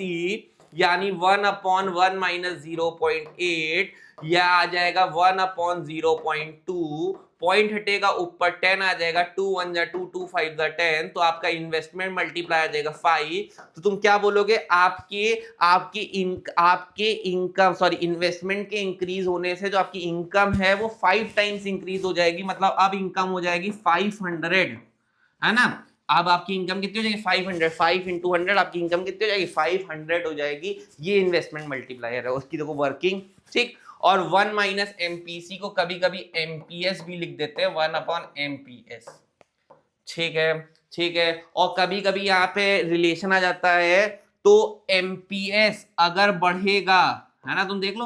यानी 1/1 माइनस 0.8, या आ जाएगा 1/0.2 पॉइंट हटेगा ऊपर 10 आ जाएगा, 2 1 जा 2 2 5 जा 10, तो आपका इन्वेस्टमेंट मल्टीप्लाई आ जाएगा 5। तो तुम क्या बोलोगे, आपके इनकम सॉरी इन्वेस्टमेंट के इंक्रीज होने से जो आपकी इनकम है वो 5 टाइम्स इंक्रीज हो जाएगी, मतलब अब इनकम हो जाएगी 500, है ना। अब आपकी इनकम कितनी हो जाएगी 500, 5 into 100 आपकी इनकम कितनी हो जाएगी 500 हो जाएगी। ये इन्वेस्टमेंट मल्टीप्लायर है, उसकी देखो वर्किंग, ठीक। और 1 माइनस एमपीसी को कभी कभी एमपीएस भी लिख देते हैं, 1 अपॉन एमपीएस, ठीक है, ठीक है। और कभी कभी यहाँ पे रिलेशन आ जाता है, तो एमपीएस अगर बढ़ेगा, है ना, तुम देख लो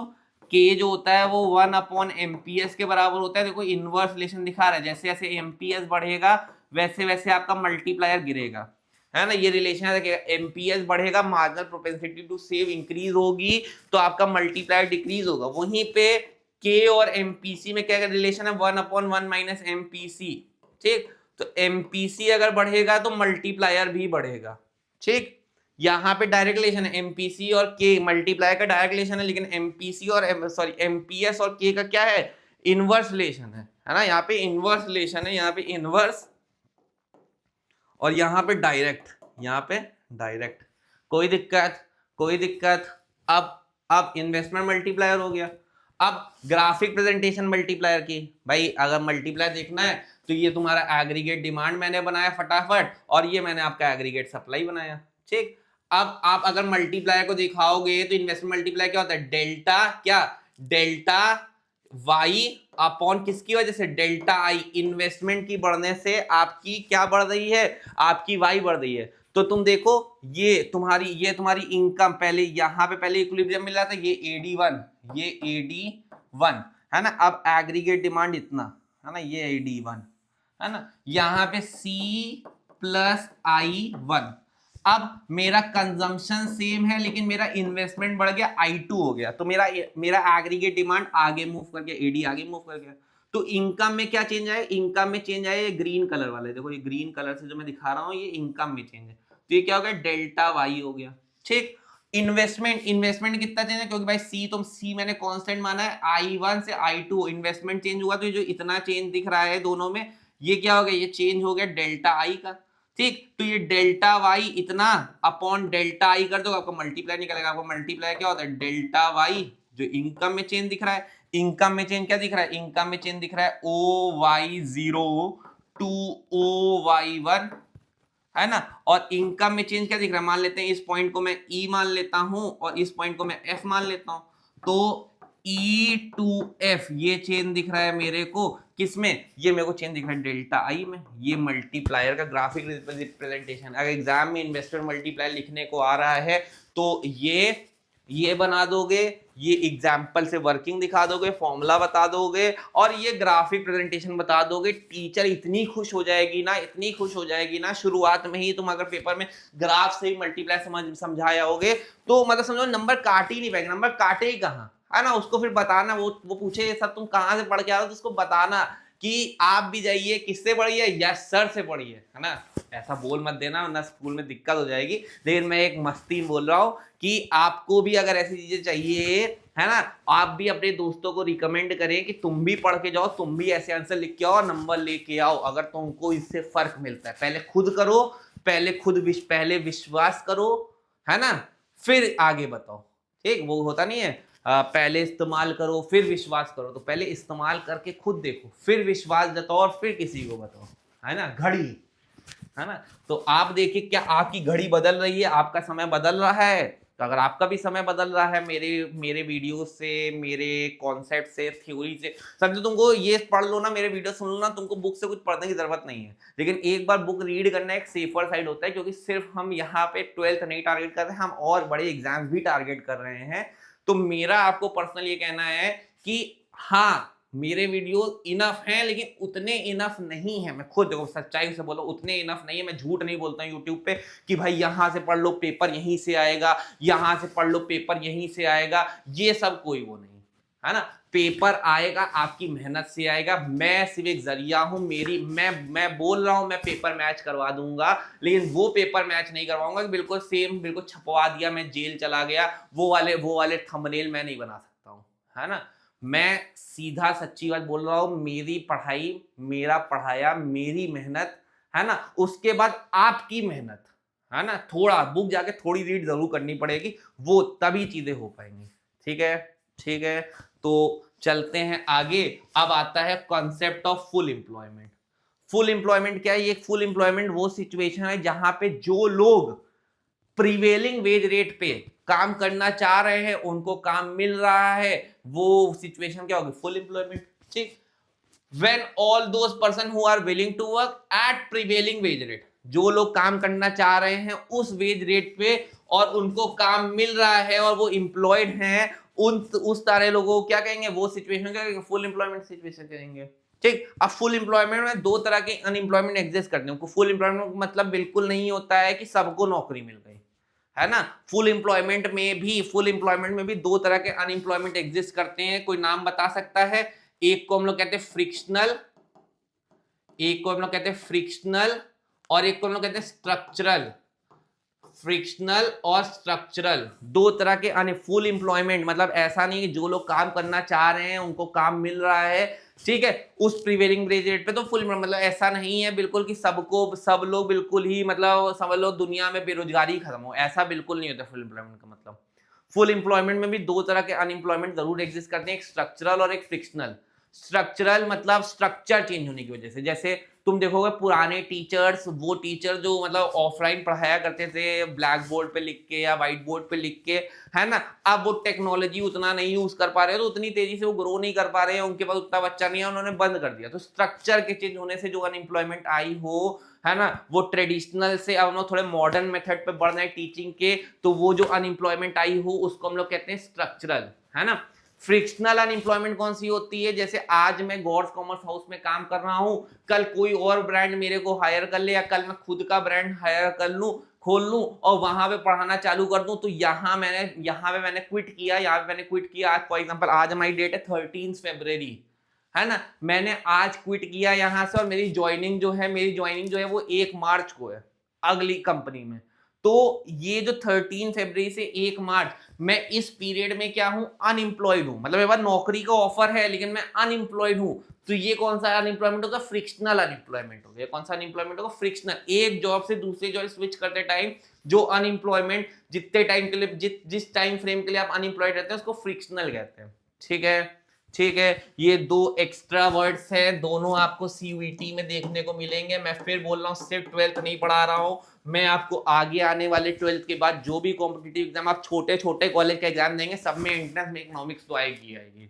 के जो होता है वो 1 अपॉन एमपीएस के बराबर होता है। देखो इनवर्स रिलेशन दिखा रहा है, जैसे जैसे एमपीएस बढ़ेगा वैसे वैसे आपका मल्टीप्लायर गिरेगा, है ना। ये रिलेशन है, एमपीएस बढ़ेगा, marginal propensity to save increase होगी, तो आपका मल्टीप्लायर डिक्रीज होगा। वहीं पे के और एमपीसी में क्या रिलेशन है, 1 अपॉन 1 माइनस एमपीसी, ठीक। तो एमपीसी अगर बढ़ेगा तो मल्टीप्लायर भी बढ़ेगा, ठीक। यहाँ पे डायरेक्ट रिलेशन है, एमपीसी और के मल्टीप्लायर का डायरेक्ट रिलेशन है, लेकिन एमपीसी और सॉरी एमपीएस और के का क्या है, इनवर्स रिलेशन है ना। यहाँ पे इनवर्स रिलेशन है, यहाँ पे इनवर्स और यहाँ पे डायरेक्ट, यहाँ पे डायरेक्ट। कोई दिक्कत, कोई दिक्कत। अब इन्वेस्टमेंट मल्टीप्लायर हो गया। अब ग्राफिक प्रेजेंटेशन मल्टीप्लायर की, भाई अगर मल्टीप्लायर देखना है तो ये तुम्हारा एग्रीगेट डिमांड मैंने बनाया फटाफट, और ये मैंने आपका एग्रीगेट सप्लाई बनाया, ठीक। अब आप अगर मल्टीप्लायर को दिखाओगे तो इन्वेस्टमेंट मल्टीप्लायर क्या होता है, डेल्टा, क्या डेल्टा वाई अपॉन किसकी वजह से, डेल्टा आई, इन्वेस्टमेंट की बढ़ने से आपकी क्या बढ़ रही है, आपकी वाई बढ़ रही है। तो तुम देखो ये तुम्हारी इनकम पहले यहाँ पे पहले इक्विलिब्रियम मिल रहा था, ये AD1, ये AD1 है ना। अब एग्रीगेट डिमांड इतना है ना, ये AD1 है ना, यहाँ पे C प्लस I1। अब मेरा कंजम्पशन सेम है लेकिन मेरा इन्वेस्टमेंट बढ़ गया, I2 हो गया, तो मेरा एग्रीगेट डिमांड आगे मूव कर गया, AD आगे मूव कर गया। तो इनकम में क्या चेंज आया, इनकम में चेंज आया, ये ग्रीन कलर वाले देखो, ये ग्रीन कलर से जो मैं दिखा रहा हूँ ये इनकम में चेंज है, तो ये क्या हो गया, डेल्टा वाई हो गया, ठीक। इन्वेस्टमेंट कितना चेंज है, क्योंकि भाई सी मैंने कांस्टेंट माना है, I1 से I2 इन्वेस्टमेंट चेंज हुआ, तो ये जो इतना चेंज दिख रहा है दोनों में, ये क्या हो गया, ये चेंज हो गया डेल्टा आई का, ठीक। तो ये डेल्टा वाई इतना अपॉन डेल्टा आई कर दो, आपको मल्टीप्लाई निकलेगा। आपको मल्टीप्लाई क्या होता है, डेल्टा वाई जो इनकम में चेंज दिख रहा है, इनकम में चेंज क्या दिख रहा है, इनकम में चेंज दिख रहा है OY0 टू OY1, है ना। और इनकम में चेंज क्या दिख रहा है, मान लेते हैं इस पॉइंट को मैं E मान लेता हूं और इस पॉइंट को मैं F मान लेता हूं, तो E टू F ये चेंज दिख रहा है मेरे को, किसमें, ये मेरे को चेंज दिख रहा है डेल्टा आई में। ये मल्टीप्लायर का ग्राफिक रिप्रेजेंटेशन। अगर एग्जाम में इन्वेस्टर मल्टीप्लायर लिखने को आ रहा है तो ये बना दोगे, ये एग्जाम्पल से वर्किंग दिखा दोगे, फॉर्मूला बता दोगे और ये ग्राफिक प्रेजेंटेशन बता दोगे, टीचर इतनी खुश हो जाएगी ना, इतनी खुश हो जाएगी ना। शुरुआत में ही तुम अगर पेपर में ग्राफ से ही मल्टीप्लाई समझाया होगे तो मतलब समझो नंबर काट ही नहीं पाएंगे, नंबर काटे ही कहाँ, है ना। उसको फिर बताना, वो पूछे सब तुम कहाँ से पढ़ के आ रहे हो, तो उसको बताना कि आप भी जाइए, किससे पढ़िए, यस सर से पढ़िए, है ना। ऐसा बोल मत देना वरना स्कूल में दिक्कत हो जाएगी। लेकिन मैं एक मस्ती में बोल रहा हूँ कि आपको भी अगर ऐसी चीजें चाहिए, है ना, आप भी अपने दोस्तों को रिकमेंड करें कि तुम भी पढ़ के जाओ, तुम भी ऐसे आंसर लिख के आओ, नंबर लेके आओ। अगर तुमको इससे फर्क मिलता है, पहले खुद करो, पहले विश्वास करो, है ना, फिर आगे बताओ, ठीक। वो होता नहीं है पहले इस्तेमाल करो फिर विश्वास करो, तो पहले इस्तेमाल करके खुद देखो, फिर विश्वास जताओ और फिर किसी को बताओ, है ना। घड़ी, है ना। तो आप देखिए क्या आपकी घड़ी बदल रही है, आपका समय बदल रहा है। तो अगर आपका भी समय बदल रहा है मेरे वीडियो से, मेरे कॉन्सेप्ट से, थ्योरी से, समझो तुमको ये पढ़ लो ना, मेरे वीडियो सुन लो ना, तुमको बुक से कुछ पढ़ने की जरूरत नहीं है। लेकिन एक बार बुक रीड करना एक सेफर साइड होता है, क्योंकि सिर्फ हम यहाँ पे 12th नहीं टारगेट कर रहे हैं, हम और बड़े एग्जाम भी टारगेट कर रहे हैं। तो मेरा आपको पर्सनल ये कहना है कि हाँ, मेरे वीडियो इनफ हैं, लेकिन उतने इनफ नहीं है। मैं खुद देखो सच्चाई से बोलो, उतने इनफ नहीं है। मैं झूठ नहीं बोलता हूँ यूट्यूब पे कि भाई यहाँ से पढ़ लो पेपर यहीं से आएगा, यहाँ से पढ़ लो पेपर यहीं से आएगा, ये सब कोई वो नहीं, है ना। पेपर आएगा आपकी मेहनत से आएगा। मैं सिर्फ एक जरिया हूं, मैं बोल रहा हूं मैं पेपर मैच करवा दूंगा, लेकिन वो पेपर मैच नहीं करवाऊंगा कि बिल्कुल सेम, बिल्कुल छपवा दिया मैं जेल चला गया, वो वाले थंबनेल मैं नहीं बना सकता हूं, है ना। मैं सीधा सच्ची बात बोल रहा हूं, मेरी पढ़ाई, मेरा पढ़ाया, मेरी मेहनत, है ना, उसके बाद आपकी मेहनत, है ना, थोड़ा बुक जाके थोड़ी रीड जरूर करनी पड़ेगी, वो तभी चीजें हो पाएंगी। ठीक है, ठीक है, तो चलते हैं आगे। अब आता है concept of full employment. Full employment क्या है? ये फुल एम्प्लॉयमेंट वो सिचुएशन है जहां पे जो लोग प्रीवेलिंग वेज रेट पे काम करना चाह रहे हैं, उनको काम मिल रहा है, वो सिचुएशन क्या होगी? Full employment. ठीक, when all those person who are willing to work at prevailing wage rate, जो लोग काम करना चाह रहे हैं उस वेज रेट पे और उनको काम मिल रहा है और वो एम्प्लॉयड हैं, उस सारे लोगों को क्या कहेंगे? वो सिचुएशन क्या कहेंगे? फुल एम्प्लॉयमेंट सिचुएशन कहेंगे। ठीक, अब फुल एम्प्लॉयमेंट में दो तरह के अनएम्प्लॉयमेंट एग्जिस्ट करते हैं। फुल एम्प्लॉयमेंट मतलब बिल्कुल नहीं होता है कि सबको नौकरी मिल गई, है ना। फुल एम्प्लॉयमेंट में भी दो तरह के अनएम्प्लॉयमेंट एग्जिस्ट करते हैं। कोई नाम बता सकता है? एक को हम लोग कहते हैं फ्रिक्शनल, एक को हम लोग कहते हैं फ्रिक्शनल, और एक को हम लोग कहते हैं स्ट्रक्चरल। फ्रिक्शनल और स्ट्रक्चरल दो तरह के फुल एम्प्लॉयमेंट मतलब ऐसा नहीं कि जो लोग काम करना चाह रहे हैं उनको काम मिल रहा है, ठीक है, उस प्रीवेलिंग वेज रेट पे, तो फुल मतलब ऐसा नहीं है बिल्कुल कि सबको सब लोग बिल्कुल ही मतलब समझ लो दुनिया में बेरोजगारी खत्म हो, ऐसा बिल्कुल नहीं होता फुल एम्प्लॉयमेंट का मतलब। फुल एम्प्लॉयमेंट में भी दो तरह के अनएम्प्लॉयमेंट जरूर एग्जिस्ट करते हैं, एक स्ट्रक्चरल और एक फ्रिक्शनल। स्ट्रक्चरल मतलब स्ट्रक्चर चेंज होने की वजह से, जैसे तुम देखोगे पुराने टीचर्स, वो टीचर जो मतलब ऑफलाइन पढ़ाया करते थे ब्लैक बोर्ड पे लिख के या व्हाइट बोर्ड पे लिख के, है ना, अब वो टेक्नोलॉजी उतना नहीं यूज कर पा रहे, तो उतनी तेजी से वो ग्रो नहीं कर पा रहे हैं, उनके पास उतना बच्चा नहीं है, उन्होंने बंद कर दिया। तो स्ट्रक्चर के चेंज होने से जो अनएम्प्लॉयमेंट आई हो, है ना, वो ट्रेडिशनल से अब हम लोग थोड़े मॉडर्न मेथड पे बढ़ रहे हैं टीचिंग के, तो वो जो अनएम्प्लॉयमेंट आई हो उसको हम लोग कहते हैं स्ट्रक्चरल, है ना। फ्रिक्शनल अनएम्प्लॉयमेंट कौन सी होती है? जैसे आज मैं गॉड्स कॉमर्स हाउस में काम कर रहा हूं, कल कोई और ब्रांड मेरे को हायर कर ले, या कल मैं खुद का ब्रांड हायर कर लूं, खोल लूं और वहां पे पढ़ाना चालू कर दूं, तो यहाँ पे मैंने क्विट किया, आज फॉर एग्जांपल आज हमारी डेट है 13 फरवरी, है ना, मैंने आज क्विट किया यहाँ से और मेरी ज्वाइनिंग जो है वो 1 मार्च को है अगली कंपनी में। तो ये जो 13 फरवरी से 1 मार्च, मैं इस पीरियड में क्या हूं? अनएम्प्लॉयड हूं, मतलब मेरे पास नौकरी का ऑफर है लेकिन मैं अनएम्प्लॉयड हूं। तो ये कौन सा अनएम्प्लॉयमेंट होगा? फ्रिक्शनल अनएम्प्लॉयमेंट होगा। कौन सा अनएम्प्लॉयमेंट होगा? फ्रिक्शनल। एक जॉब से दूसरी जॉब स्विच करते टाइम जो अनएम्प्लॉयमेंट जितने टाइम के लिए जिस टाइम फ्रेम के लिए आप अनएम्प्लॉयड रहते हैं उसको फ्रिक्शनल कहते हैं। ठीक है, ठीक है, ये दो एक्स्ट्रा वर्ड्स हैं, दोनों आपको सीयूईटी में देखने को मिलेंगे। मैं फिर बोल रहा हूँ सिर्फ 12th नहीं पढ़ा रहा हूँ, मैं आपको आगे आने वाले 12th के बाद जो भी कॉम्पिटिटिव एग्जाम आप छोटे छोटे कॉलेज का एग्जाम देंगे सब में एंट्रेंस में इकोनॉमिक्स तो आएगी,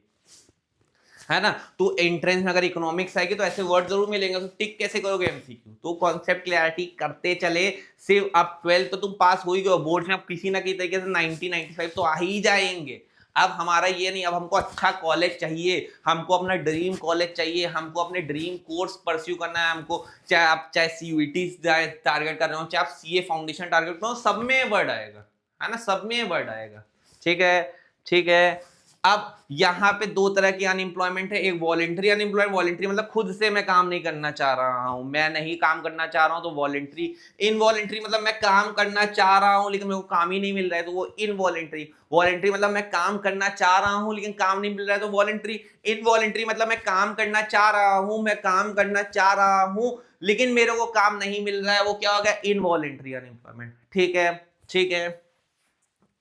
है ना। तो एंट्रेंस में अगर इकोनॉमिक्स आएगी तो ऐसे वर्ड जरूर मिलेंगे, तो टिक कैसे करोगे एमसीक्यू? तो कॉन्सेप्ट क्लैरिटी करते चले, सिर्फ अब 12th तो तुम पास हो ही गए, बोर्ड में अब किसी ना किसी तरीके से 90-95 तो आ ही जाएंगे। अब हमारा ये नहीं, अब हमको अच्छा कॉलेज चाहिए, हमको अपना ड्रीम कॉलेज चाहिए, हमको अपने ड्रीम कोर्स परस्यू करना है, हमको चाहे सीयूईटी टारगेट कर रहे हो, चाहे आप सीए फाउंडेशन टारगेट कर रहे हो, सब में वर्ड आएगा, है ना, सब में वर्ड आएगा। ठीक है, ठीक है। अब यहाँ पे दो तरह की अनएम्प्लॉयमेंट है, एक वॉलेंट्री अनएम्प्लॉयमेंट, वॉलेंट्री मतलब खुद से मैं काम नहीं करना चाह रहा हूँ, मैं नहीं काम करना चाह रहा हूँ, तो वॉलेंट्री। इनवॉलेंट्री मतलब मैं काम करना चाह रहा हूँ लेकिन मेरे को काम ही नहीं मिल रहा है, तो वो इनवॉलेंट्री। वॉलेंट्री मतलब मैं काम करना चाह रहा हूँ लेकिन काम नहीं मिल रहा है, तो वॉलेंट्री। इनवॉलेंट्री मतलब मैं काम करना चाह रहा हूँ लेकिन मेरे को काम नहीं मिल रहा है, वो क्या हो गया? Involuntary unemployment. ठीक है, ठीक है।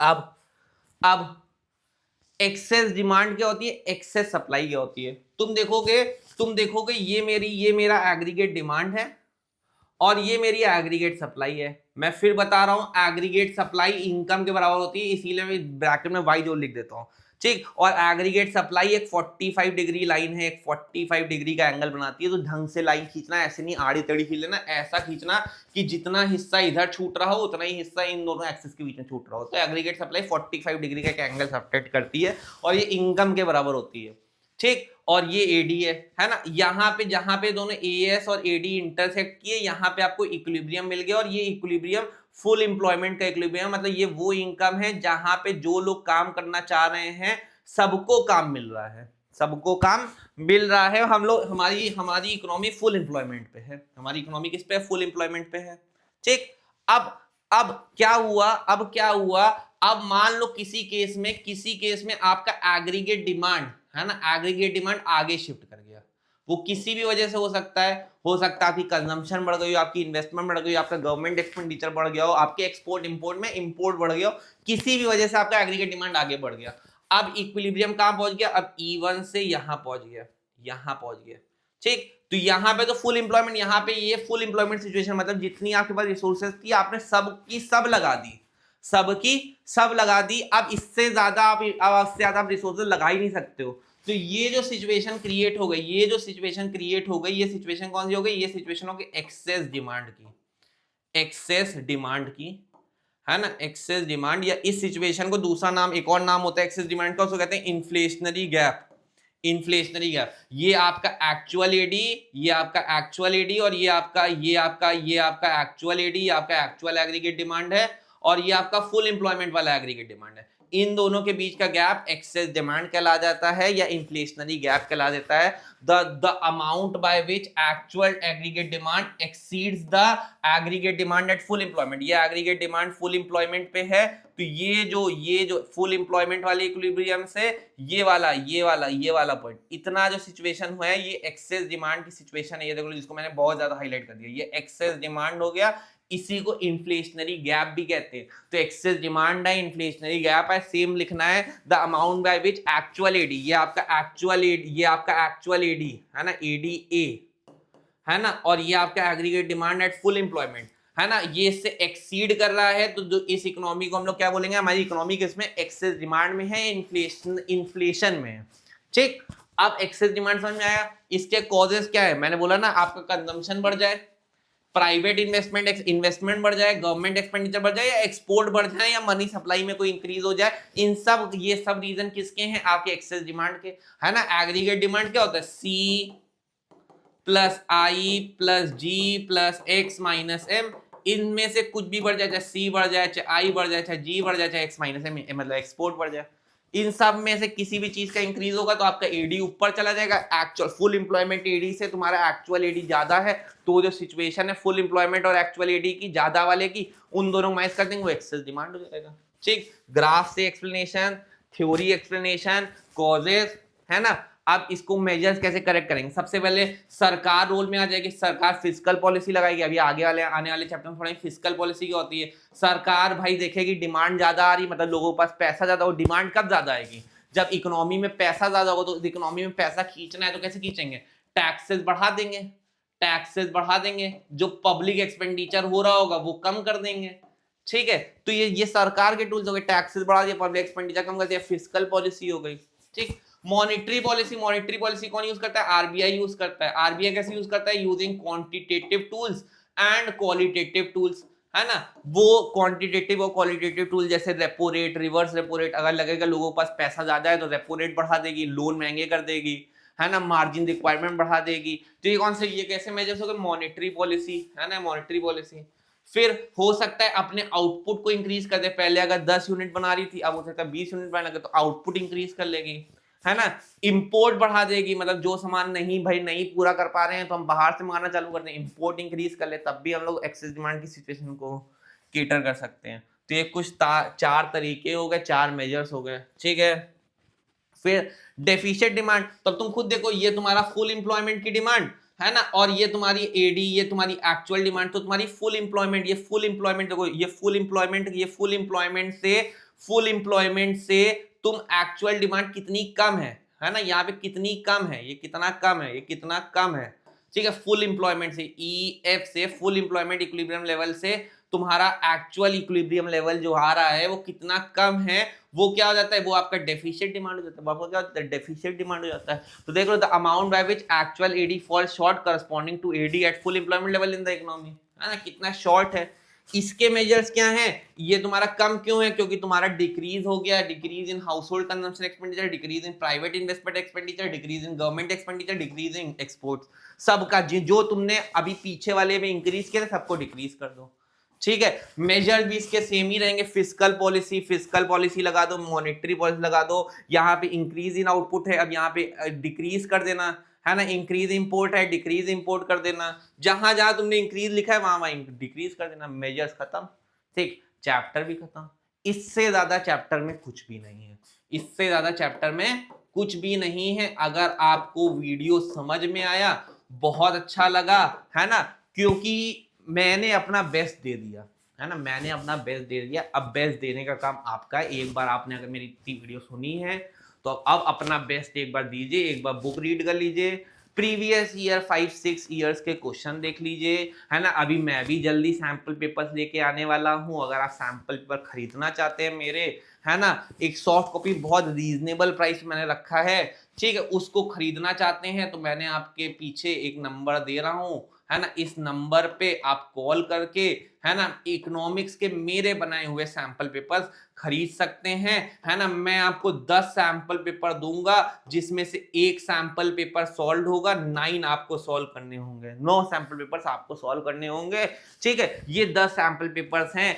अब एक्सेस डिमांड क्या होती है, एक्सेस सप्लाई क्या होती है? तुम देखोगे ये मेरा एग्रीगेट डिमांड है और ये मेरी एग्रीगेट सप्लाई है। मैं फिर बता रहा हूं, एग्रीगेट सप्लाई इनकम के बराबर होती है, इसीलिए मैं ब्रैकेट में वाई जो लिख देता हूं, ठीक। और एग्रीगेट सप्लाई एक 45 डिग्री लाइन है, एक 45 डिग्री का एंगल बनाती है, तो ढंग से लाइन खींचना, ऐसे नहीं आड़ी टेढ़ी खींच लेना, ऐसा खींचना कि जितना हिस्सा इधर छूट रहा हो उतना ही हिस्सा इन दोनों एक्सिस के बीच में छूट रहा हो। तो एग्रीगेट सप्लाई 45 डिग्री का एक एंगल सब्ट्रैक्ट करती है और ये इनकम के बराबर होती है, ठीक। और ये एडी है ना, यहाँ पे जहां पे दोनों एएस और एडी इंटरसेक्ट किए, यहाँ पे आपको इक्विलिब्रियम मिल गया, और ये इक्विलिब्रियम फुल एम्प्लॉयमेंट का इक्विलिब्रियम, मतलब ये वो इनकम है जहां पे जो लोग काम करना चाह रहे हैं सबको काम मिल रहा है, सबको काम मिल रहा है। हम लोग हमारी इकोनॉमी फुल एम्प्लॉयमेंट पे है, हमारी इकोनॉमी किस पे? फुल एम्प्लॉयमेंट पे है, ठीक। अब क्या हुआ? अब मान लो किसी केस में आपका एग्रीगेट डिमांड, है ना, एग्रीगेट डिमांड आगे शिफ्ट कर गया। वो किसी भी वजह से हो सकता है आपकी कंजम्पशन बढ़ गई हो, आपकी इन्वेस्टमेंट बढ़ गई हो, आपका गवर्नमेंट एक्सपेंडिचर बढ़ गया हो, आपके एक्सपोर्ट इंपोर्ट में इंपोर्ट बढ़ गया हो, किसी भी वजह से आपका एग्रीगेट डिमांड आगे बढ़ गया। अब इक्विलिब्रियम कहां पहुंच गया, अब E1 से यहां पहुंच गया, यहां पहुंच गया, ठीक। तो यहां पे तो फुल एम्प्लॉयमेंट, यहां पे ये फुल एम्प्लॉयमेंट सिचुएशन, मतलब जितनी आपके पास रिसोर्सेज थी आपने सब की सब लगा दी, सबकी सब लगा दी। अब इससे ज्यादा आप रिसोर्सेज लगा ही नहीं सकते हो। तो ये जो सिचुएशन क्रिएट हो गई, ये जो सिचुएशन क्रिएट हो गई, ये सिचुएशन कौन सी हो गई, ये सिचुएशन होगी एक्सेस डिमांड की, एक्सेस डिमांड की, है ना, एक्सेस डिमांड। या इस सिचुएशन को दूसरा नाम, एक और नाम होता है एक्सेस डिमांड का, उसको कहते हैं इन्फ्लेशनरी गैप, इन्फ्लेशनरी गैप। ये आपका एक्चुअल एडी, ये आपका एक्चुअल एडी, और ये आपका एक्चुअल एडी, ये आपका एक्चुअल एग्रीगेट डिमांड है, और ये आपका फुल एम्प्लॉयमेंट वाला एग्रीगेट डिमांड है। इन दोनों के बीच का गैप एक्सेस डिमांड कहला जाता है या इन्फ्लेशनरी गैप कहला जाता है। the amount by which actual aggregate demand exceeds the aggregate demand at full employment। ये aggregate demand full employment पे है, तो ये जो full employment वाले इक्विलिब्रियम से ये वाला पॉइंट, इतना जो सिचुएशन हुआ है, ये एक्सेस डिमांड की सिचुएशन है। ये देखो, जिसको मैंने बहुत ज्यादा हाईलाइट कर दिया, ये एक्सेस डिमांड हो गया, इसी को इन्फ्लेशनरी गैप भी कहते हैं। तो एक्सेस डिमांड है, इन्फ्लेशनरी गैप है, सेम लिखना है, the amount by which actual AD, ये आपका एक्चुअल एडी, ये आपका एक्चुअल एडी है ना, एडीए है ना, और ये आपका aggregate demand eight full employment है ना, ये इससे एक्सीड कर रहा है। तो जो इस इकोनॉमी को हम लोग क्या बोलेंगे, हमारी इकोनॉमी किसमें, एक्सेस डिमांड में है, इन्फ्लेशन में है, ठीक। अब एक्सेस डिमांड समझ में आया। इसके कॉजेस क्या है, मैंने बोला ना, आपका कंजम्पशन बढ़ जाए, प्राइवेट इन्वेस्टमेंट बढ़ जाए, गवर्नमेंट एक्सपेंडिचर बढ़ जाए, या एक्सपोर्ट बढ़ जाए, या मनी सप्लाई में कोई इंक्रीज हो जाए, ये सब रीजन किसके हैं, आपके एक्सेस डिमांड के, है ना। एग्रीगेट डिमांड क्या होता है, C plus I plus G plus X minus M, इनमें से कुछ भी बढ़ जाए, चाहे C बढ़ जाए, चाहे I बढ़ जाए, चाहे G बढ़ जाए, चाहे X माइनस M, मतलब एक्सपोर्ट बढ़ जाए, इन सब में से किसी भी चीज का इंक्रीज होगा तो आपका एडी ऊपर चला जाएगा। एक्चुअल फुल एम्प्लॉयमेंट एडी से तुम्हारा एक्चुअल एडी ज्यादा है, तो जो सिचुएशन है फुल एम्प्लॉयमेंट और एक्चुअल एडी की, ज्यादा वाले की, उन दोनों को माइनस कर देंगे, वो एक्सेस डिमांड हो जाएगा, ठीक। ग्राफ से एक्सप्लेनेशन, थ्योरी एक्सप्लेनेशन, कॉजेस, है ना। अब इसको मेजर्स कैसे करेक्ट करेंगे, सबसे पहले सरकार रोल में आ जाएगी, सरकार फिस्कल पॉलिसी लगाएगी। अभी आने वाले चैप्टर में पढ़ेंगे फिस्कल पॉलिसी क्या होती है। सरकार भाई देखेगी डिमांड ज्यादा आ रही, मतलब लोगों के पास पैसा ज्यादा हो, डिमांड कब ज्यादा आएगी, जब इकोनॉमी में पैसा ज्यादा होगा। तो इकोनॉमी में पैसा खींचना है तो कैसे खींचेंगे, टैक्सेस बढ़ा देंगे, टैक्सेस बढ़ा देंगे, जो पब्लिक एक्सपेंडिचर हो रहा होगा वो कम कर देंगे, ठीक है। तो ये सरकार के टूल्स हो गए, टैक्सेस बढ़ा दिया, पब्लिक एक्सपेंडिचर कम कर दिया, फिस्कल पॉलिसी हो गई, ठीक। मॉनेटरी पॉलिसी कौन यूज करता है, आरबीआई यूज करता है। आरबीआई कैसे यूज करता है, using quantitative tools and qualitative tools, है ना। वो क्वांटिटेटिव और क्वालिटेटिव टूल जैसे repo rate, reverse repo rate, अगर लगेगा लोगों के पास पैसा ज्यादा है तो रेपो रेट बढ़ा देगी, लोन महंगे कर देगी, है ना, मार्जिन रिक्वायरमेंट बढ़ा देगी। तो ये कौन से, ये कैसे मेजर्स हो गए, मॉनेटरी पॉलिसी, है ना, मॉनेटरी पॉलिसी। फिर हो सकता है अपने आउटपुट को इंक्रीज कर दे, पहले अगर 10 यूनिट बना रही थी, अब हो सकता है 20 यूनिट बनाने लगे, तो आउटपुट इंक्रीज कर लेगी, है ना। इंपोर्ट बढ़ा देगी, मतलब जो सामान नहीं पूरा कर पा रहे हैं तो हम बाहर से मंगाना चालू कर दें, इंपोर्ट इंक्रीज कर ले, तब भी हम लोग एक्सेस डिमांड की सिचुएशन को केटर कर सकते हैं। तो ये कुछ 4 तरीके हो गए, 4 मेजर्स हो गए, ठीक है। फिर डेफिशिएंट डिमांड, तब तुम खुद देखो, ये तुम्हारा फुल एम्प्लॉयमेंट की डिमांड है ना, और ये तुम्हारी एडी, ये तुम्हारी एक्चुअल डिमांड। तो तुम्हारी फुल एम्प्लॉयमेंट, ये फुल एम्प्लॉयमेंट देखो, ये फुल एम्प्लॉयमेंट से तुम एक्चुअल डिमांड कितनी कम है ना, यहाँ पे कितनी कम है, ये कितना कम है, ये कितना कम है, ठीक है। फुल एम्प्लॉयमेंट से, EF से, फुल एम्प्लॉयमेंट इक्विलिब्रियम लेवल से तुम्हारा एक्चुअल इक्विलिब्रियम लेवल जो आ रहा है वो कितना कम है, वो क्या हो जाता है, वो आपका डेफिशिएंट डिमांड हो जाता है। आपको क्या होता है, डेफिशिएंट डिमांड हो जाता है। तो देख लो, the amount by which actual AD fall short corresponding to AD at full employment level in the economy, है ना, कितना शॉर्ट है। इसके मेजर्स क्या हैं, ये तुम्हारा कम क्यों है, क्योंकि तुम्हारा डिक्रीज हो गया, decrease in household consumption expenditure, decrease in private investment expenditure, decrease in government expenditure, decrease in exports, सबका जो तुमने अभी पीछे वाले में इंक्रीज किया सबको डिक्रीज कर दो, ठीक है। मेजर भी इसके सेम ही रहेंगे, फिस्कल पॉलिसी लगा दो, मॉनेटरी पॉलिसी लगा दो, यहाँ पे इंक्रीज इन आउटपुट है, अब यहाँ पे डिक्रीज कर देना, है ना, इंक्रीज इंपोर्ट है, डिक्रीज इंपोर्ट कर देना, जहां जहां तुमने इंक्रीज लिखा है वहां वहां डिक्रीज कर देना, मेजर्स खत्म, ठीक, चैप्टर भी खत्म। इससे ज्यादा चैप्टर में कुछ भी नहीं है, इससे ज्यादा चैप्टर में कुछ भी नहीं है। अगर आपको वीडियो समझ में आया, बहुत अच्छा लगा, है ना, क्योंकि मैंने अपना बेस्ट दे दिया, है ना, मैंने अपना बेस्ट दे दिया। अब बेस्ट देने का काम आपका है। एक बार आपने अगर मेरी इतनी वीडियो सुनी है तो अब अपना बेस्ट एक बार दीजिए, एक बार बुक रीड कर लीजिए, प्रीवियस ईयर 5-6 ईयर्स के क्वेश्चन देख लीजिए, है ना। अभी मैं भी जल्दी सैंपल पेपर्स लेके आने वाला हूं। अगर आप सैंपल पेपर खरीदना चाहते हैं मेरे, है ना, एक सॉफ्ट कॉपी बहुत रीजनेबल प्राइस मैंने रखा है, ठीक है, उसको खरीदना चाहते हैं तो मैंने आपके पीछे एक नंबर दे रहा हूं, है ना, इस नंबर पे आप कॉल करके, है ना, इकोनॉमिक्स के मेरे बनाए हुए सैंपल पेपर्स खरीद सकते हैं, है ना। मैं आपको 10 सैंपल पेपर दूंगा, जिसमें से एक सैंपल पेपर सॉल्व होगा, 9 आपको सॉल्व करने होंगे, 9 सैंपल पेपर्स आपको सॉल्व करने होंगे, ठीक है। ये 10 सैंपल पेपर्स हैं,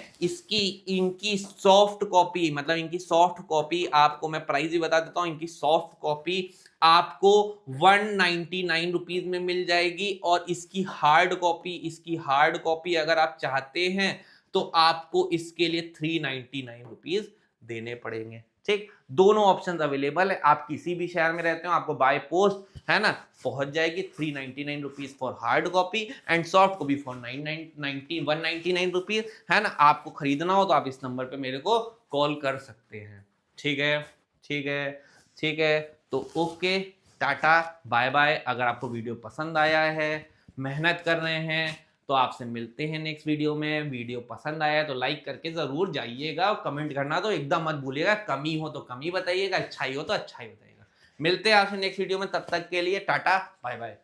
इनकी सॉफ्ट कॉपी, मतलब इनकी सॉफ्ट कॉपी आपको मैं प्राइस भी बता देता हूं, इनकी सॉफ्ट कॉपी आपको 199 रुपीज में मिल जाएगी, और इसकी हार्ड कॉपी अगर आप चाहते हैं तो आपको इसके लिए 399 रुपीज देने पड़ेंगे, ठीक। दोनों ऑप्शंस अवेलेबल है, आप किसी भी शहर में रहते हो आपको बाय पोस्ट, है ना, पहुंच जाएगी 399 rupees for hard copy and soft copy for 199 rupees, है ना। आपको खरीदना हो तो आप इस नंबर पे मेरे को कॉल कर सकते हैं, ठीक है, ठीक है, ठीक है। तो ओके, टाटा, बाय बाय। अगर आपको वीडियो पसंद आया है, मेहनत कर रहे हैं, तो आपसे मिलते हैं नेक्स्ट वीडियो में। वीडियो पसंद आया तो लाइक करके जरूर जाइएगा, कमेंट करना तो एकदम मत भूलिएगा, कमी हो तो कमी बताइएगा, अच्छाई हो तो अच्छाई बताइएगा। मिलते हैं आपसे नेक्स्ट वीडियो में, तब तक के लिए टाटा, बाय बाय।